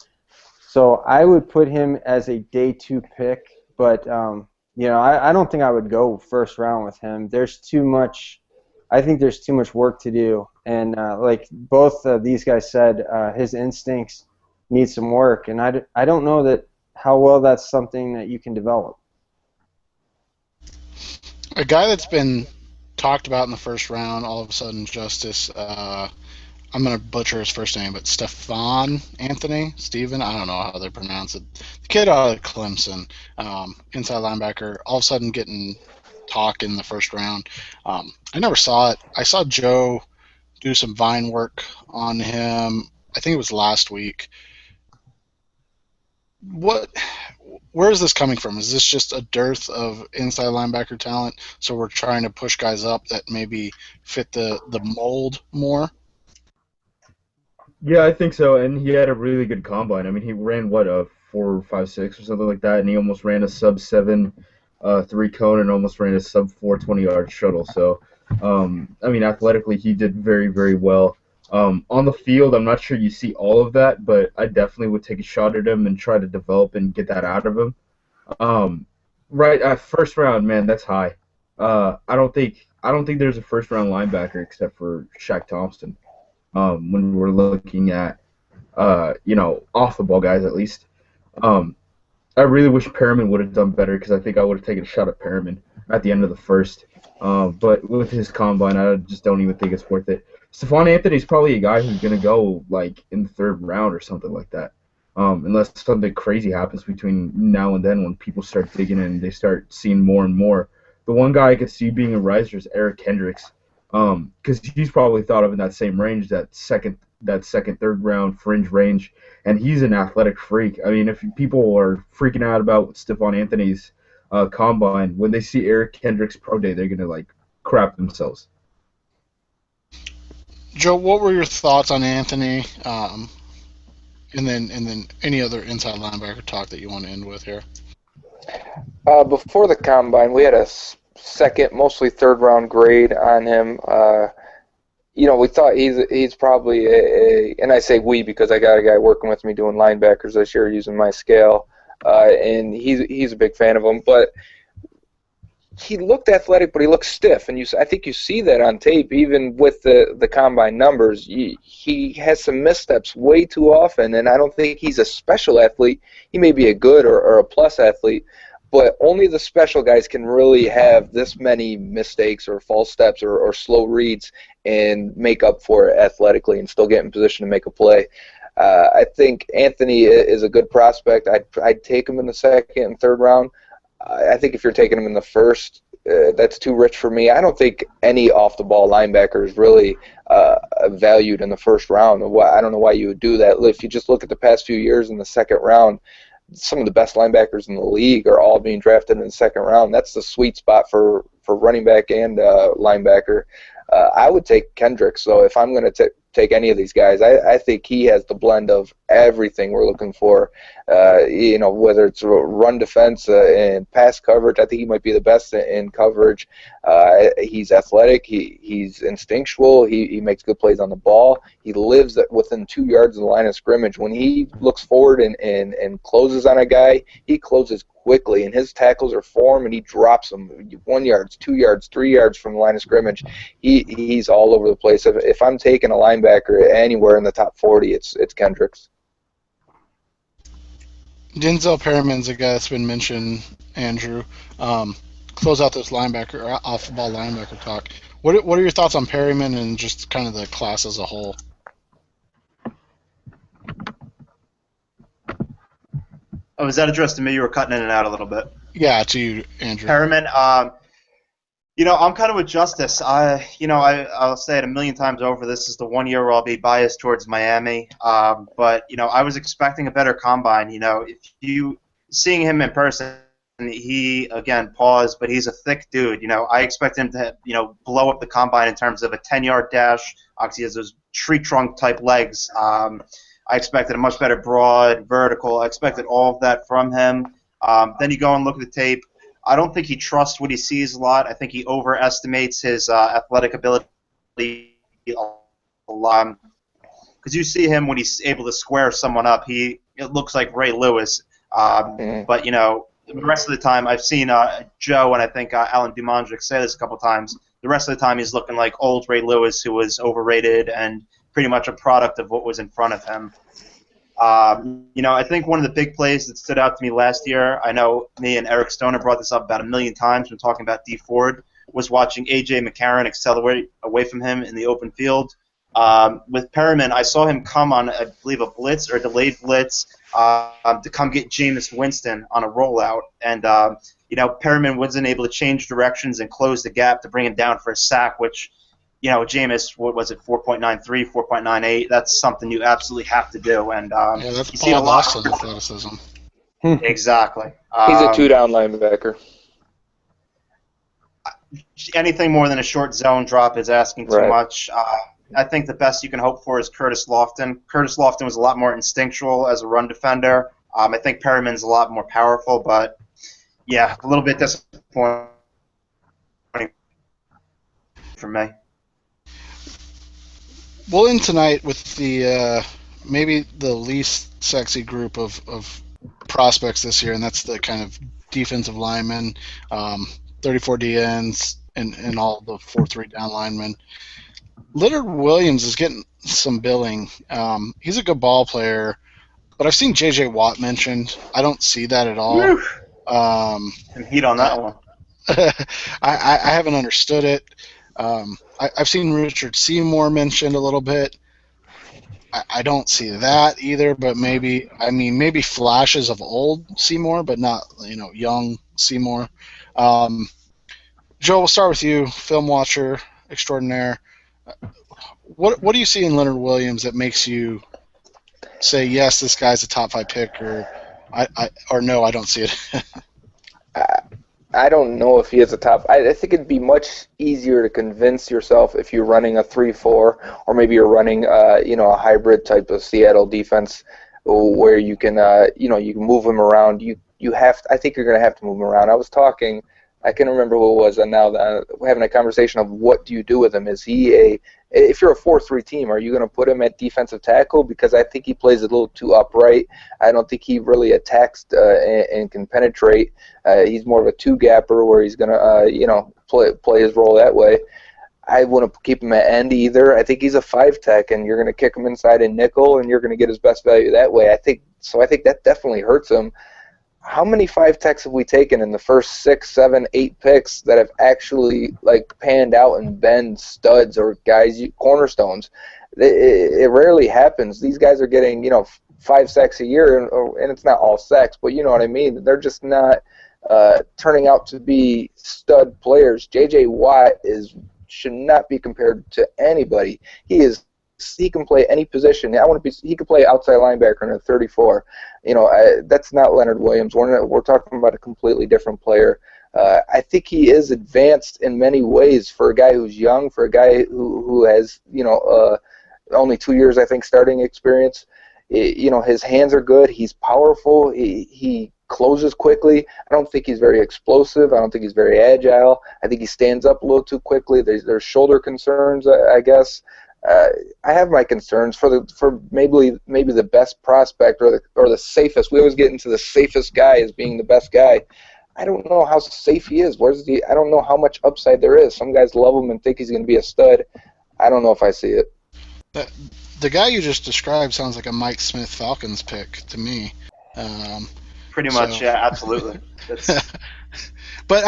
So I would put him as a day 2 pick, but I don't think I would go first round with him. I think there's too much work to do, and like both these guys said, his instincts need some work, and I don't know that how well that's something that you can develop. A guy that's been talked about in the first round, all of a sudden, Justice. I'm going to butcher his first name, but Stephen, I don't know how they pronounce it. The kid out of Clemson, inside linebacker, all of a sudden getting talk in the first round. I never saw it. I saw Joe do some Vine work on him. I think it was last week. Where is this coming from? Is this just a dearth of inside linebacker talent, so we're trying to push guys up that maybe fit the mold more? Yeah, I think so. And he had a really good combine. I mean, he ran what, a 4.56 or something like that, and he almost ran a sub 7 three cone and almost ran a sub 4 20-yard shuttle. So, I mean, athletically, he did very, very well. On the field, I'm not sure you see all of that, but I definitely would take a shot at him and try to develop and get that out of him. Right at first round, man, that's high. I don't think there's a first round linebacker except for Shaq Thompson. When we're looking at off the ball guys at least. Um, I really wish Perriman would have done better because I think I would have taken a shot at Perriman at the end of the first. But with his combine, I just don't even think it's worth it. Stephon Anthony's probably a guy who's going to go like in the third round or something like that. Unless something crazy happens between now and then when people start digging in and they start seeing more and more. The one guy I could see being a riser is Eric Kendricks, because he's probably thought of in that same range, that second, third round fringe range, and he's an athletic freak. I mean, if people are freaking out about Stephon Anthony's combine, when they see Eric Kendricks' pro day, they're gonna like crap themselves. Joe, what were your thoughts on Anthony? And then any other inside linebacker talk that you want to end with here? Before the combine, we had a second, mostly third round grade on him. We thought he's probably and I say we because I got a guy working with me doing linebackers this year using my scale, and he's a big fan of him. But he looked athletic, but he looked stiff, and I think you see that on tape, even with the combine numbers. He has some missteps way too often, and I don't think he's a special athlete. He may be a good or a plus athlete, but only the special guys can really have this many mistakes or false steps or slow reads and make up for it athletically and still get in position to make a play. I think Anthony is a good prospect. I'd take him in the second and third round. I think if you're taking him in the first, that's too rich for me. I don't think any off-the-ball linebacker is really valued in the first round. I don't know why you would do that. If you just look at the past few years in the second round, some of the best linebackers in the league are all being drafted in the second round. That's the sweet spot for running back and linebacker. I would take Kendricks. So if I'm going to take any of these guys, I think he has the blend of everything we're looking for. Whether it's run defense and pass coverage, I think he might be the best in coverage. He's athletic. He's instinctual. He makes good plays on the ball. He lives within 2 yards of the line of scrimmage. When he looks forward and closes on a guy, he closes quickly, and his tackles are formed, and he drops them 1 yard, 2 yards, 3 yards from the line of scrimmage. He's all over the place. If I'm taking a linebacker anywhere in the top 40, it's Kendricks. Denzel Perriman's a guy that's been mentioned, Andrew. Close out this linebacker, off-the-ball linebacker talk. What are your thoughts on Perriman and just kind of the class as a whole? Oh, was that addressed to me? You were cutting in and out a little bit. Yeah, to you, Andrew. Perriman, I'm kind of with Justice. I'll say it a million times over. This is the 1 year where I'll be biased towards Miami. But I was expecting a better combine. If you seeing him in person, he again paused, but he's a thick dude. I expect him to blow up the combine in terms of a 10-yard dash. Obviously, he has those tree trunk type legs. I expected a much better broad vertical. I expected all of that from him. Then you go and look at the tape. I don't think he trusts what he sees a lot. I think he overestimates his athletic ability a lot. Because you see him when he's able to square someone up, it looks like Ray Lewis. But the rest of the time, I've seen Joe and I think Alan Dumondrick say this a couple times. The rest of the time, he's looking like old Ray Lewis, who was overrated and pretty much a product of what was in front of him. I think one of the big plays that stood out to me last year, I know me and Eric Stoner brought this up about a million times when talking about D Ford, was watching A.J. McCarron accelerate away from him in the open field. With Perriman, I saw him come on, I believe, a blitz or a delayed blitz to come get Jameis Winston on a rollout. And, Perriman wasn't able to change directions and close the gap to bring him down for a sack, which, Jameis, what was it, 4.93, 4.98? That's something you absolutely have to do. And Yeah, that's you see a Paul lot. Boston athleticism. Exactly. He's a two-down linebacker. Anything more than a short zone drop is asking too much. I think the best you can hope for is Curtis Lofton. Curtis Lofton was a lot more instinctual as a run defender. I think Perriman's a lot more powerful, but yeah, a little bit disappointing for me. We'll end tonight with the maybe the least sexy group of prospects this year, and that's the kind of defensive linemen, 34 DNs, and all the 4-3 down linemen. Leonard Williams is getting some billing. He's a good ball player, but I've seen J.J. Watt mentioned. I don't see that at all. Some heat on that one. I haven't understood it. I've seen Richard Seymour mentioned a little bit. I don't see that either, but maybe flashes of old Seymour, but not young Seymour. Joe, we'll start with you, film watcher extraordinaire. What do you see in Leonard Williams that makes you say yes, this guy's a top 5 pick, or no, I don't see it? I don't know if he is a top. I think it'd be much easier to convince yourself if you're running a 3-4, or maybe you're running a hybrid type of Seattle defense where you can you can move him around. I think you're going to have to move him around. I can remember who it was, and now we're having a conversation of what do you do with him. If you're a 4-3 team, are you going to put him at defensive tackle? Because I think he plays a little too upright. I don't think he really attacks and can penetrate. He's more of a two-gapper where he's going to play his role that way. I wouldn't keep him at end either. I think he's a 5-tech, and you're going to kick him inside in nickel, and you're going to get his best value that way. I think that definitely hurts him. How many 5-techs have we taken in the first 6, 7, 8 picks that have actually panned out and been studs or guys cornerstones? It rarely happens. These guys are getting 5 sacks a year, and it's not all sacks, but you know what I mean. They're just not turning out to be stud players. J.J. Watt should not be compared to anybody. He can play any position. He could play outside linebacker in a 34. That's not Leonard Williams. We're talking about a completely different player. I think he is advanced in many ways for a guy who's young, for a guy who has only 2 years, I think, starting experience. His hands are good. He's powerful. He closes quickly. I don't think he's very explosive. I don't think he's very agile. I think he stands up a little too quickly. There's shoulder concerns, I guess. I have my concerns for maybe the best prospect or the safest. We always get into the safest guy as being the best guy. I don't know how safe he is. I don't know how much upside there is. Some guys love him and think he's going to be a stud. I don't know if I see it. The guy you just described sounds like a Mike Smith Falcons pick to me. Pretty much, yeah, absolutely. But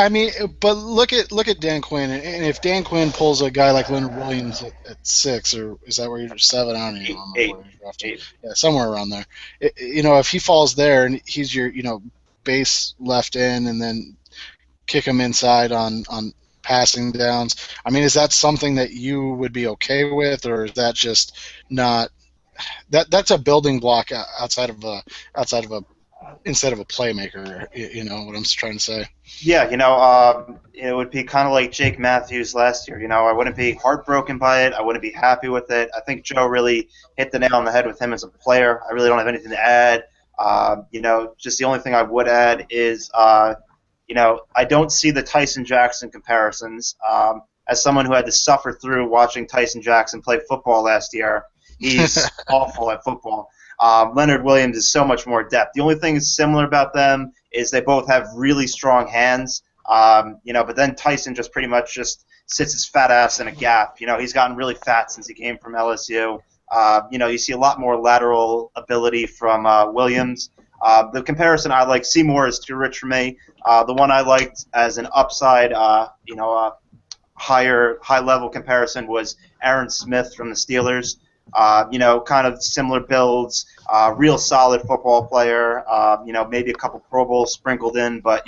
look at Dan Quinn, and if Dan Quinn pulls a guy like Leonard Williams at 6, or is that where you're 7? I don't even know. Eight. Yeah, somewhere around there. If he falls there and he's your base left end, and then kick him inside on passing downs. I mean, is that something that you would be okay with, or is that just not? That's a building block outside of a instead of a playmaker. You know what I'm trying to say? Yeah, it would be kind of like Jake Matthews last year. I wouldn't be heartbroken by it. I wouldn't be happy with it. I think Joe really hit the nail on the head with him as a player. I really don't have anything to add. Just the only thing I would add is, I don't see the Tyson Jackson comparisons. As someone who had to suffer through watching Tyson Jackson play football last year, he's awful at football. Leonard Williams is so much more depth. The only thing that's similar about them is they both have really strong hands. But then Tyson just pretty much just sits his fat ass in a gap. He's gotten really fat since he came from LSU. You see a lot more lateral ability from Williams. The comparison I like, Seymour is too rich for me. The one I liked as an upside, high-level comparison was Aaron Smith from the Steelers. Kind of similar builds, real solid football player. Maybe a couple Pro Bowls sprinkled in, but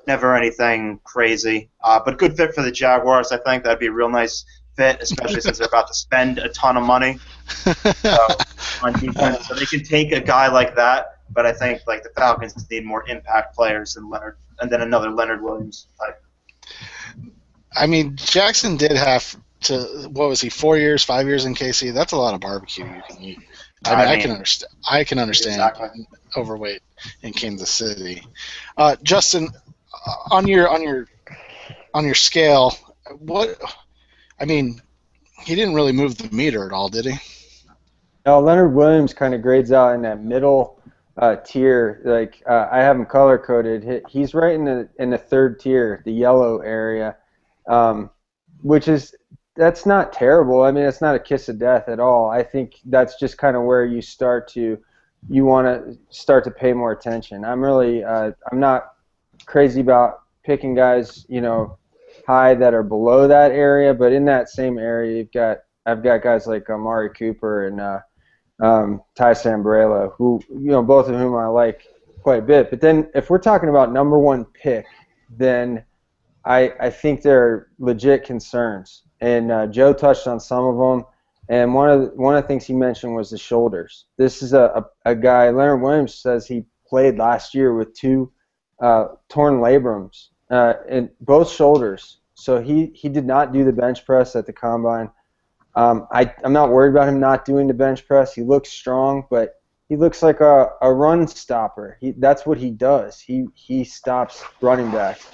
never anything crazy. But good fit for the Jaguars, I think. That'd be a real nice fit, especially since they're about to spend a ton of money on defense. So they can take a guy like that, but I think like the Falcons need more impact players than Leonard, and then another Leonard Williams type. I mean, Jackson did have to. What was he? 4 years, 5 years in KC. That's a lot of barbecue you can eat. I can understand. I can understand Exactly. overweight in Kansas City. Justin, on your scale, what? I mean, he didn't really move the meter at all, did he? No, Leonard Williams kind of grades out in that middle tier. Like I have him color coded. He's right in the third tier, the yellow area, which is that's not terrible. I mean, it's not a kiss of death at all. I think that's just kind of where you want to start to pay more attention. I'm really I'm not crazy about picking guys, high that are below that area, but in that same area, I've got guys like Amari Cooper and Ty Sambrailo, who both of whom I like quite a bit. But then if we're talking about number one pick, then I think there are legit concerns, and Joe touched on some of them. And one of the things he mentioned was the shoulders. This is a guy. Leonard Williams says he played last year with two torn labrums in both shoulders. So he did not do the bench press at the combine. I'm not worried about him not doing the bench press. He looks strong, but he looks like a run stopper. That's what he does. He stops running backs.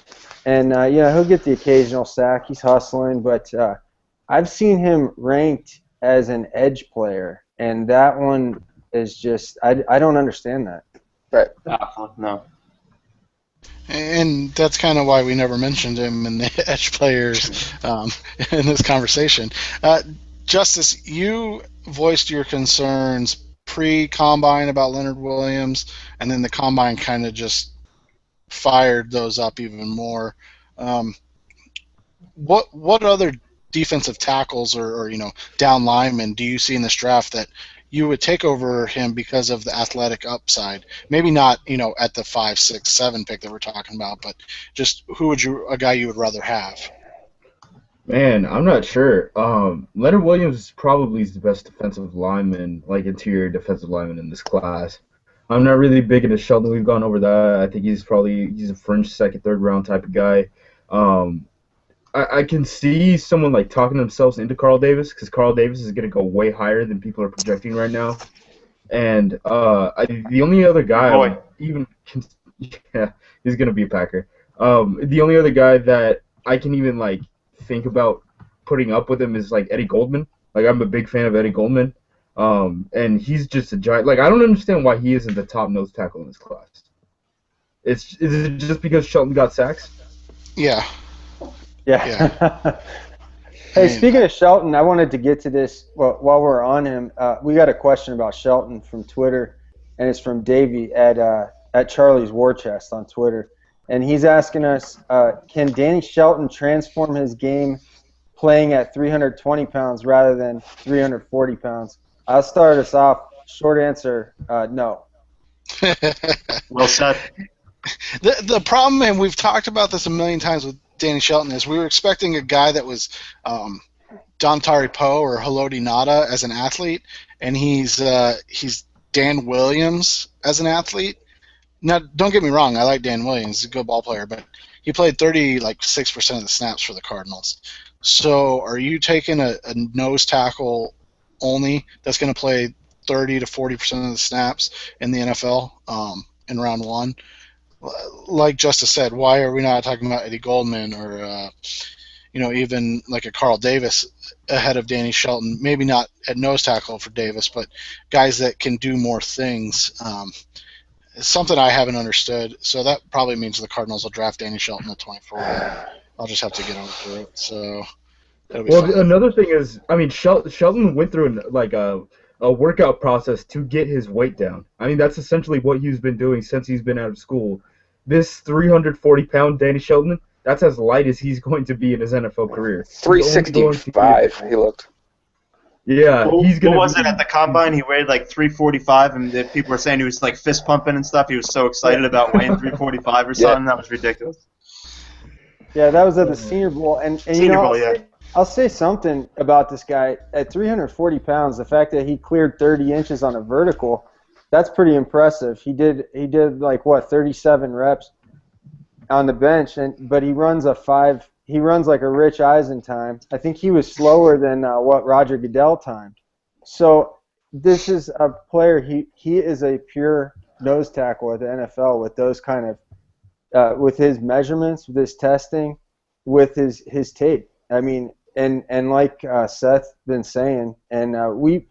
And, he'll get the occasional sack. He's hustling. But I've seen him ranked as an edge player, and that one is just I don't understand that. Right. No. And that's kind of why we never mentioned him in the edge players in this conversation. Justice, you voiced your concerns pre-combine about Leonard Williams, and then the combine kind of just fired those up even more. What other defensive tackles or down linemen do you see in this draft that you would take over him because of the athletic upside? Maybe not at the 5, 6, 7 pick that we're talking about, but just a guy you would rather have? Man, I'm not sure. Leonard Williams probably is the best defensive lineman, like interior defensive lineman in this class. I'm not really big into Shelton. We've gone over that. I think he's a fringe second, third round type of guy. I can see someone like talking themselves into Carl Davis, because Carl Davis is going to go way higher than people are projecting right now. And the only other guy he's going to be a Packer. The only other guy that I can even think about putting up with him is like Eddie Goldman. Like, I'm a big fan of Eddie Goldman. And he's just a giant. Like, I don't understand why he isn't the top nose tackle in this class. Is it just because Shelton got sacks? Yeah. Hey, speaking of Shelton, I wanted to get to this while we're on him. We got a question about Shelton from Twitter, and it's from Davey at Charlie's War Chest on Twitter. And he's asking us, can Danny Shelton transform his game playing at 320 pounds rather than 340 pounds? I'll start us off. Short answer, no. Well said. The problem, and we've talked about this a million times with Danny Shelton, is we were expecting a guy that was Dontari Poe or Haloti Ngata as an athlete, and he's Dan Williams as an athlete. Now, don't get me wrong, I like Dan Williams. He's a good ball player, but he played 36% of the snaps for the Cardinals. So are you taking a nose tackle only that's going to play 30 to 40% of the snaps in the NFL in round one? Like Justice said, why are we not talking about Eddie Goldman or even like a Carl Davis ahead of Danny Shelton? Maybe not at nose tackle for Davis, but guys that can do more things. It's something I haven't understood. So that probably means the Cardinals will draft Danny Shelton at 24. I'll just have to get over it. So that'll be fun. Another thing is, I mean, Shelton went through a workout process to get his weight down. I mean, that's essentially what he's been doing since he's been out of school. This 340-pound Danny Shelton, that's as light as he's going to be in his NFL career. 365, he looked. Yeah, he's going to. What was it at the combine? He weighed like 345, and people were saying he was like fist pumping and stuff. He was so excited about weighing 345 or something. That was ridiculous. Yeah, that was at the Senior Bowl, and Senior Bowl, yeah. I'll say something about this guy. At 340 pounds, the fact that he cleared 30 inches on a vertical, that's pretty impressive. He did like what 37 reps on the bench, but he runs like a Rich Eisen time. I think he was slower than what Roger Goodell timed. So this is a player. He is a pure nose tackle at the NFL with those kind of with his measurements, with his testing, with his tape. I mean, and like Seth been saying, and we've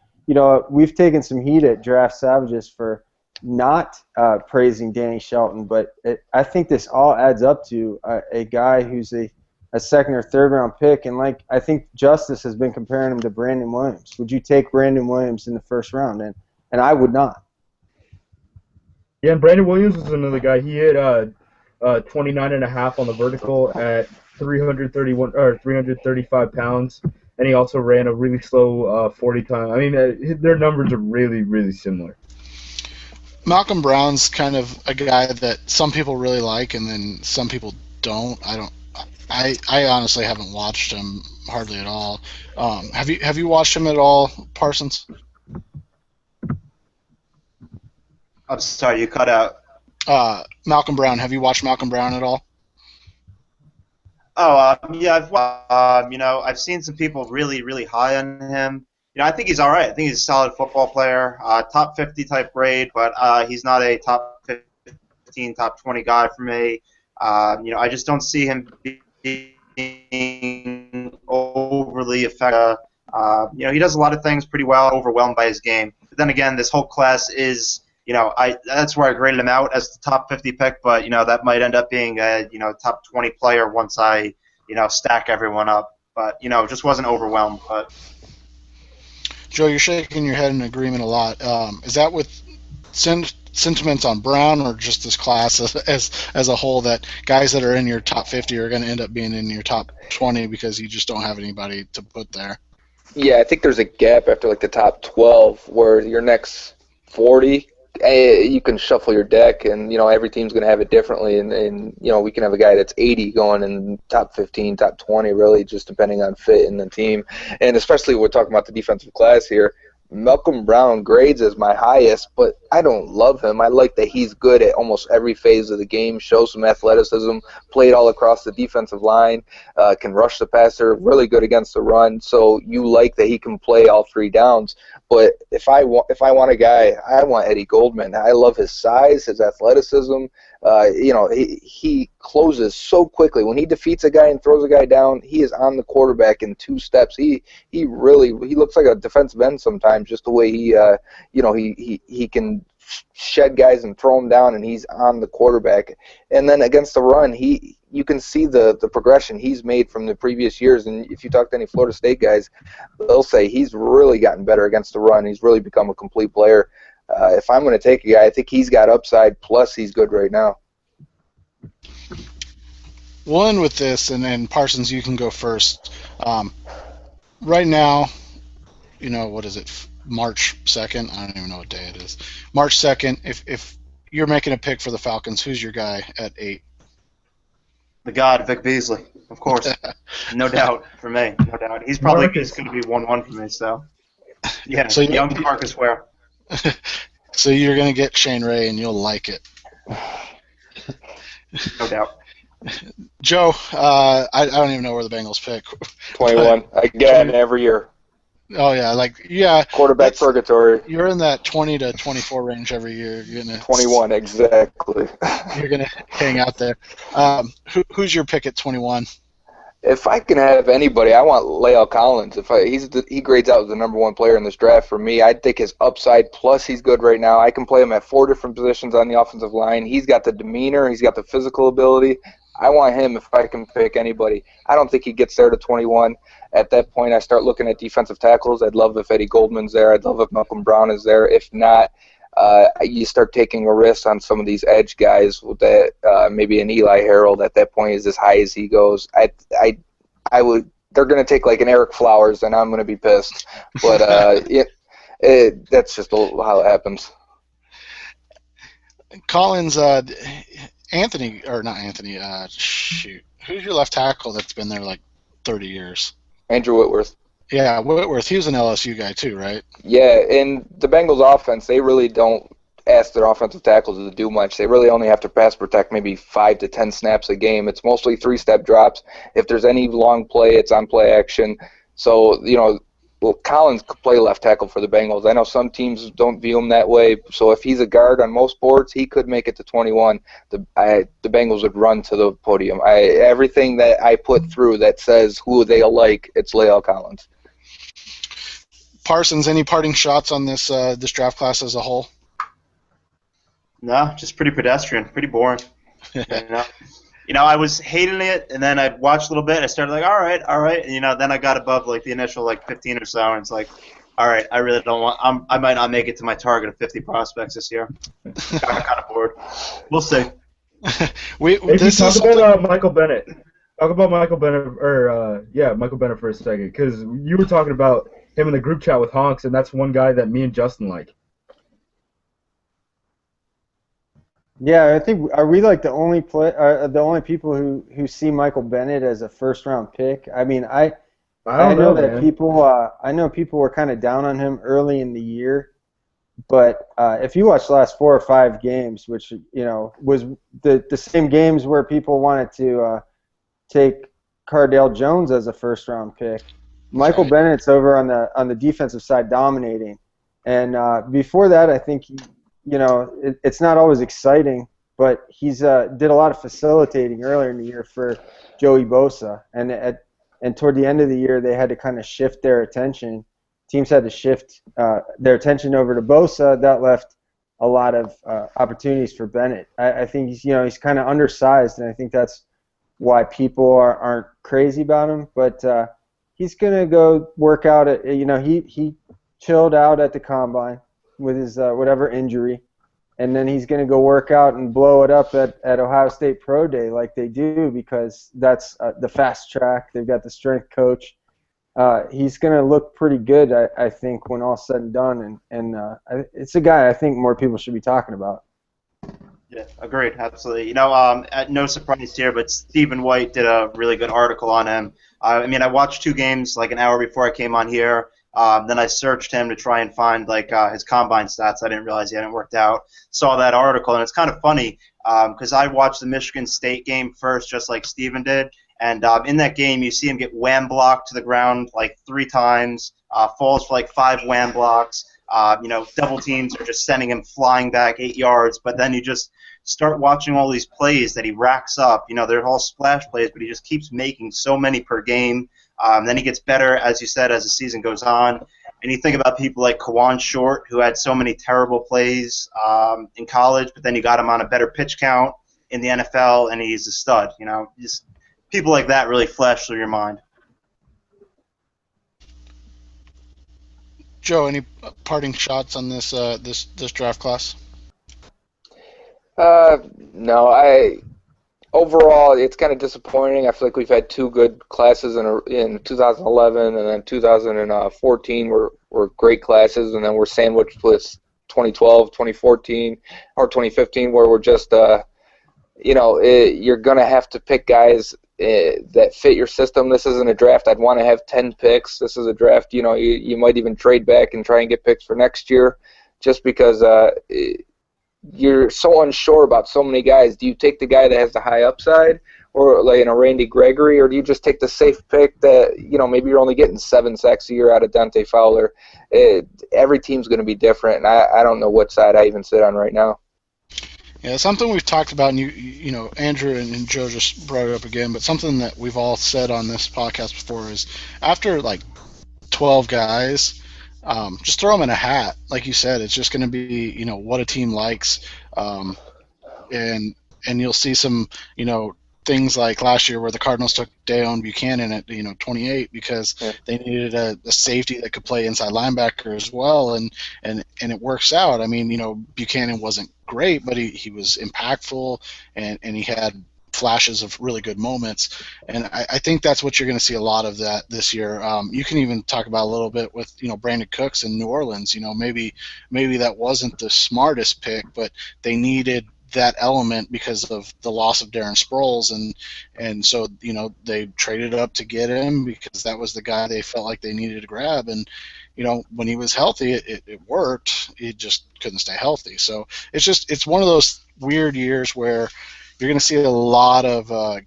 taken some heat at Draft Savages for not praising Danny Shelton, but I think this all adds up to a guy who's a second or third round pick, and like I think Justice has been comparing him to Brandon Williams. Would you take Brandon Williams in the first round? And I would not. Yeah, and Brandon Williams was another guy. He hit 29.5 on the vertical at 331 or 335 pounds, and he also ran a really slow 40 time. I mean, their numbers are really, really similar. Malcolm Brown's kind of a guy that some people really like, and then some people don't. I honestly haven't watched him hardly at all. Have you watched him at all, Parsons? I'm sorry, you cut out. Malcolm Brown. Have you watched Malcolm Brown at all? Oh, yeah, I've seen some people really, really high on him. I think he's all right. I think he's a solid football player, top 50 type grade, but he's not a top 15, top 20 guy for me. I just don't see him being overly effective. He does a lot of things pretty well, overwhelmed by his game. But then again, this whole class is, that's where I graded him out as the top 50 pick, but, that might end up being a, top 20 player once I, stack everyone up. But, just wasn't overwhelmed. But Joe, you're shaking your head in agreement a lot. Is that with sentiments on Brown, or just this class as a whole, that guys that are in your top 50 are going to end up being in your top 20 because you just don't have anybody to put there? Yeah, I think there's a gap after like the top 12 where your next 40, you can shuffle your deck, and every team's going to have it differently, and we can have a guy that's 80 going in top 15, top 20, really just depending on fit in the team. And especially we're talking about the defensive class here. Malcolm Brown grades as my highest, but I don't love him. I like that he's good at almost every phase of the game, shows some athleticism, played all across the defensive line, can rush the passer, really good against the run. So you like that he can play all three downs. But if I want a guy, I want Eddie Goldman. I love his size, his athleticism. He closes so quickly. When he defeats a guy and throws a guy down, he is on the quarterback in 2 steps. He looks like a defensive end sometimes, just the way he can shed guys and throw them down, and he's on the quarterback. And then against the run, you can see the progression he's made from the previous years. And if you talk to any Florida State guys, they'll say he's really gotten better against the run. He's really become a complete player. If I'm going to take a guy, I think he's got upside, plus he's good right now. We'll end with this, and then Parsons, you can go first. Right now, what is it, March 2nd? I don't even know what day it is. March 2nd, if you're making a pick for the Falcons, who's your guy at 8? The God, Vic Beasley, of course. No doubt for me, no doubt. He's probably just going to be 1-1 for me, so. Yeah, so young Marcus Ware. So you're going to get Shane Ray, and you'll like it. No doubt. Joe, I don't even know where the Bengals pick. 21. Again, every year. Oh, yeah. Quarterback purgatory. You're in that 20 to 24 range every year. You're gonna 21, exactly. You're going to hang out there. Who's your pick at 21? If I can have anybody, I want La'el Collins. He grades out as the number 1 player in this draft for me. I think his upside, plus he's good right now. I can play him at 4 different positions on the offensive line. He's got the demeanor. He's got the physical ability. I want him if I can pick anybody. I don't think he gets there to 21. At that point, I start looking at defensive tackles. I'd love if Eddie Goldman's there. I'd love if Malcolm Brown is there. If not, you start taking a risk on some of these edge guys with that. Maybe an Eli Harold at that point is as high as he goes. I would. They're going to take like an Eric Flowers, and I'm going to be pissed. But that's just how it happens. Collins, Anthony, or not Anthony, Who's your left tackle that's been there like 30 years? Andrew Whitworth. Yeah, Whitworth. He was an LSU guy too, right? Yeah, in the Bengals offense, they really don't ask their offensive tackles to do much. They really only have to pass protect maybe 5 to 10 snaps a game. It's mostly 3-step drops. If there's any long play, it's on play action. So, well, Collins could play left tackle for the Bengals. I know some teams don't view him that way. So if he's a guard on most boards, he could make it to 21. The Bengals would run to the podium. Everything that I put through that says who they like, it's La'el Collins. Parsons, any parting shots on this draft class as a whole? No, just pretty pedestrian, pretty boring. I was hating it, and then I watched a little bit. I started like, all right, and, then I got above like the initial 15 or so, and it's like, all right, I really don't want. I might not make it to my target of 50 prospects this year. Got kind of bored. We'll see. Talk about Michael Bennett. Talk about Michael Bennett, Michael Bennett for a second, because you were talking about him in the group chat with Honks, and that's one guy that me and Justin like. Yeah, I think are we like the only people who see Michael Bennett as a first-round pick? I mean, I know that people were kind of down on him early in the year, but if you watch the last 4 or 5 games, which was the same games where people wanted to take Cardale Jones as a first-round pick, Michael Bennett's over on the defensive side dominating, and before that, I think it's not always exciting, but he's did a lot of facilitating earlier in the year for Joey Bosa, and toward the end of the year they had to kind of shift their attention. Teams had to shift their attention over to Bosa. That left a lot of opportunities for Bennett. I think he's kind of undersized, and I think that's why people aren't crazy about him. But he's gonna go work out at he chilled out at the combine with his whatever injury, and then he's going to go work out and blow it up at Ohio State Pro Day like they do, because that's the fast track. They've got the strength coach. He's going to look pretty good, I think, when all's said and done, and it's a guy I think more people should be talking about. Yeah, agreed, absolutely. No surprise here, but Stephen White did a really good article on him. I watched 2 games like an hour before I came on here. Then I searched him to try and find his combine stats. I didn't realize he hadn't worked out. Saw that article, and it's kind of funny because I watched the Michigan State game first, just like Steven did. And in that game, you see him get wham blocked to the ground 3 times, falls for 5 wham blocks. Double teams are just sending him flying back 8 yards. But then you just start watching all these plays that he racks up. They're all splash plays, but he just keeps making so many per game. Then he gets better, as you said, as the season goes on. And you think about people like Kawan Short, who had so many terrible plays in college, but then you got him on a better pitch count in the NFL, and he's a stud. Just people like that really flash through your mind. Joe, any parting shots on this draft class? No, overall, it's kind of disappointing. I feel like we've had 2 good classes in 2011, and then 2014 were great classes, and then we're sandwiched with 2012, 2014, or 2015, where we're just, you're going to have to pick guys that fit your system. This isn't a draft I'd want to have 10 picks. This is a draft, you might even trade back and try and get picks for next year, just because you're so unsure about so many guys. Do you take the guy that has the high upside, or like a Randy Gregory, or do you just take the safe pick that maybe you're only getting 7 sacks a year out of Dante Fowler? Every team's going to be different, and I don't know what side I even sit on right now. Yeah, something we've talked about, and Andrew and Joe just brought it up again, but something that we've all said on this podcast before is after 12 guys, just throw them in a hat. Like you said, it's just going to be, what a team likes. And you'll see some, things like last year where the Cardinals took Dayon Buchanan at, 28 because they needed a safety that could play inside linebacker as well. And it works out. I mean, Buchanan wasn't great, but he was impactful and he had flashes of really good moments, and I think that's what you're going to see a lot of that this year. You can even talk about a little bit with Brandon Cooks in New Orleans. Maybe that wasn't the smartest pick, but they needed that element because of the loss of Darren Sproles, and so they traded up to get him because that was the guy they felt like they needed to grab, and when he was healthy, it worked. He just couldn't stay healthy. So it's one of those weird years where you're going to see a lot of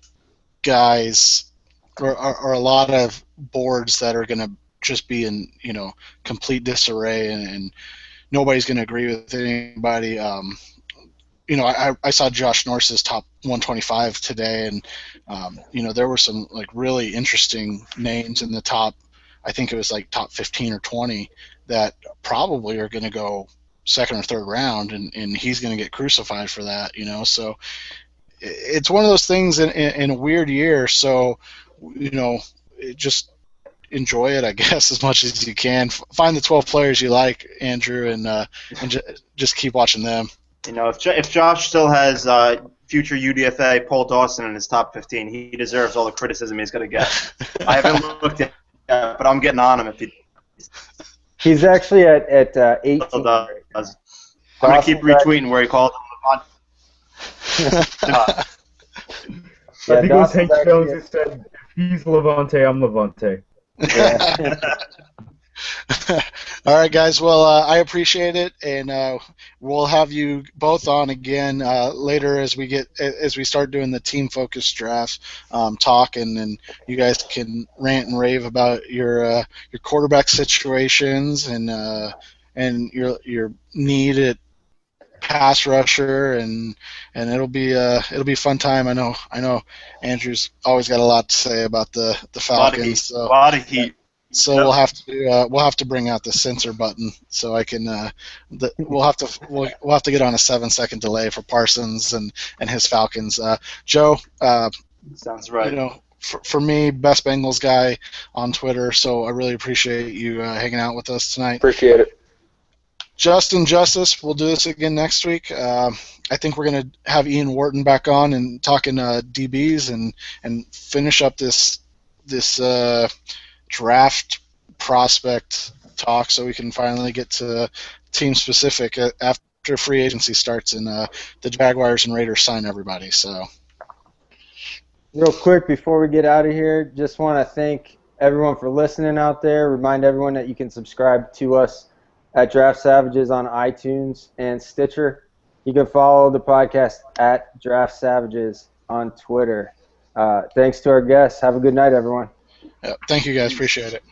guys or a lot of boards that are going to just be in complete disarray, and nobody's going to agree with anybody. I saw Josh Norris's top 125 today, and there were some like really interesting names in the top. I think it was like top 15 or 20 that probably are going to go second or third round, and he's going to get crucified for that. So it's one of those things in a weird year. So just enjoy it, I guess, as much as you can. Find the 12 players you like, Andrew, and just keep watching them. If Josh still has future UDFA Paul Dawson in his top 15, he deserves all the criticism he's going to get. I haven't looked at it yet, but I'm getting on him if he. He's actually at 18. I'm going to keep retweeting where he called him. I think it was Hank Jones who said, if he's Levante, I'm Levante. Yeah. All right, guys. Well, I appreciate it, and we'll have you both on again later as we start doing the team focus draft talk, and then you guys can rant and rave about your quarterback situations and your need at pass rusher, and it'll be a fun time. I know Andrew's always got a lot to say about the Falcons. A lot of heat. So we'll have to bring out the censor button so I can. We'll have to get on a 7-second delay for Parsons and his Falcons. Joe. Sounds right. For me, best Bengals guy on Twitter. So I really appreciate you hanging out with us tonight. Appreciate it. Justin Justice, we'll do this again next week. I think we're going to have Ian Wharton back on and talking DBs and finish up this draft prospect talk so we can finally get to team specific after free agency starts and the Jaguars and Raiders sign everybody. So, real quick before we get out of here, just want to thank everyone for listening out there. Remind everyone that you can subscribe to us at Draft Savages on iTunes and Stitcher. You can follow the podcast at Draft Savages on Twitter. Thanks to our guests. Have a good night, everyone. Yeah, thank you, guys. Appreciate it.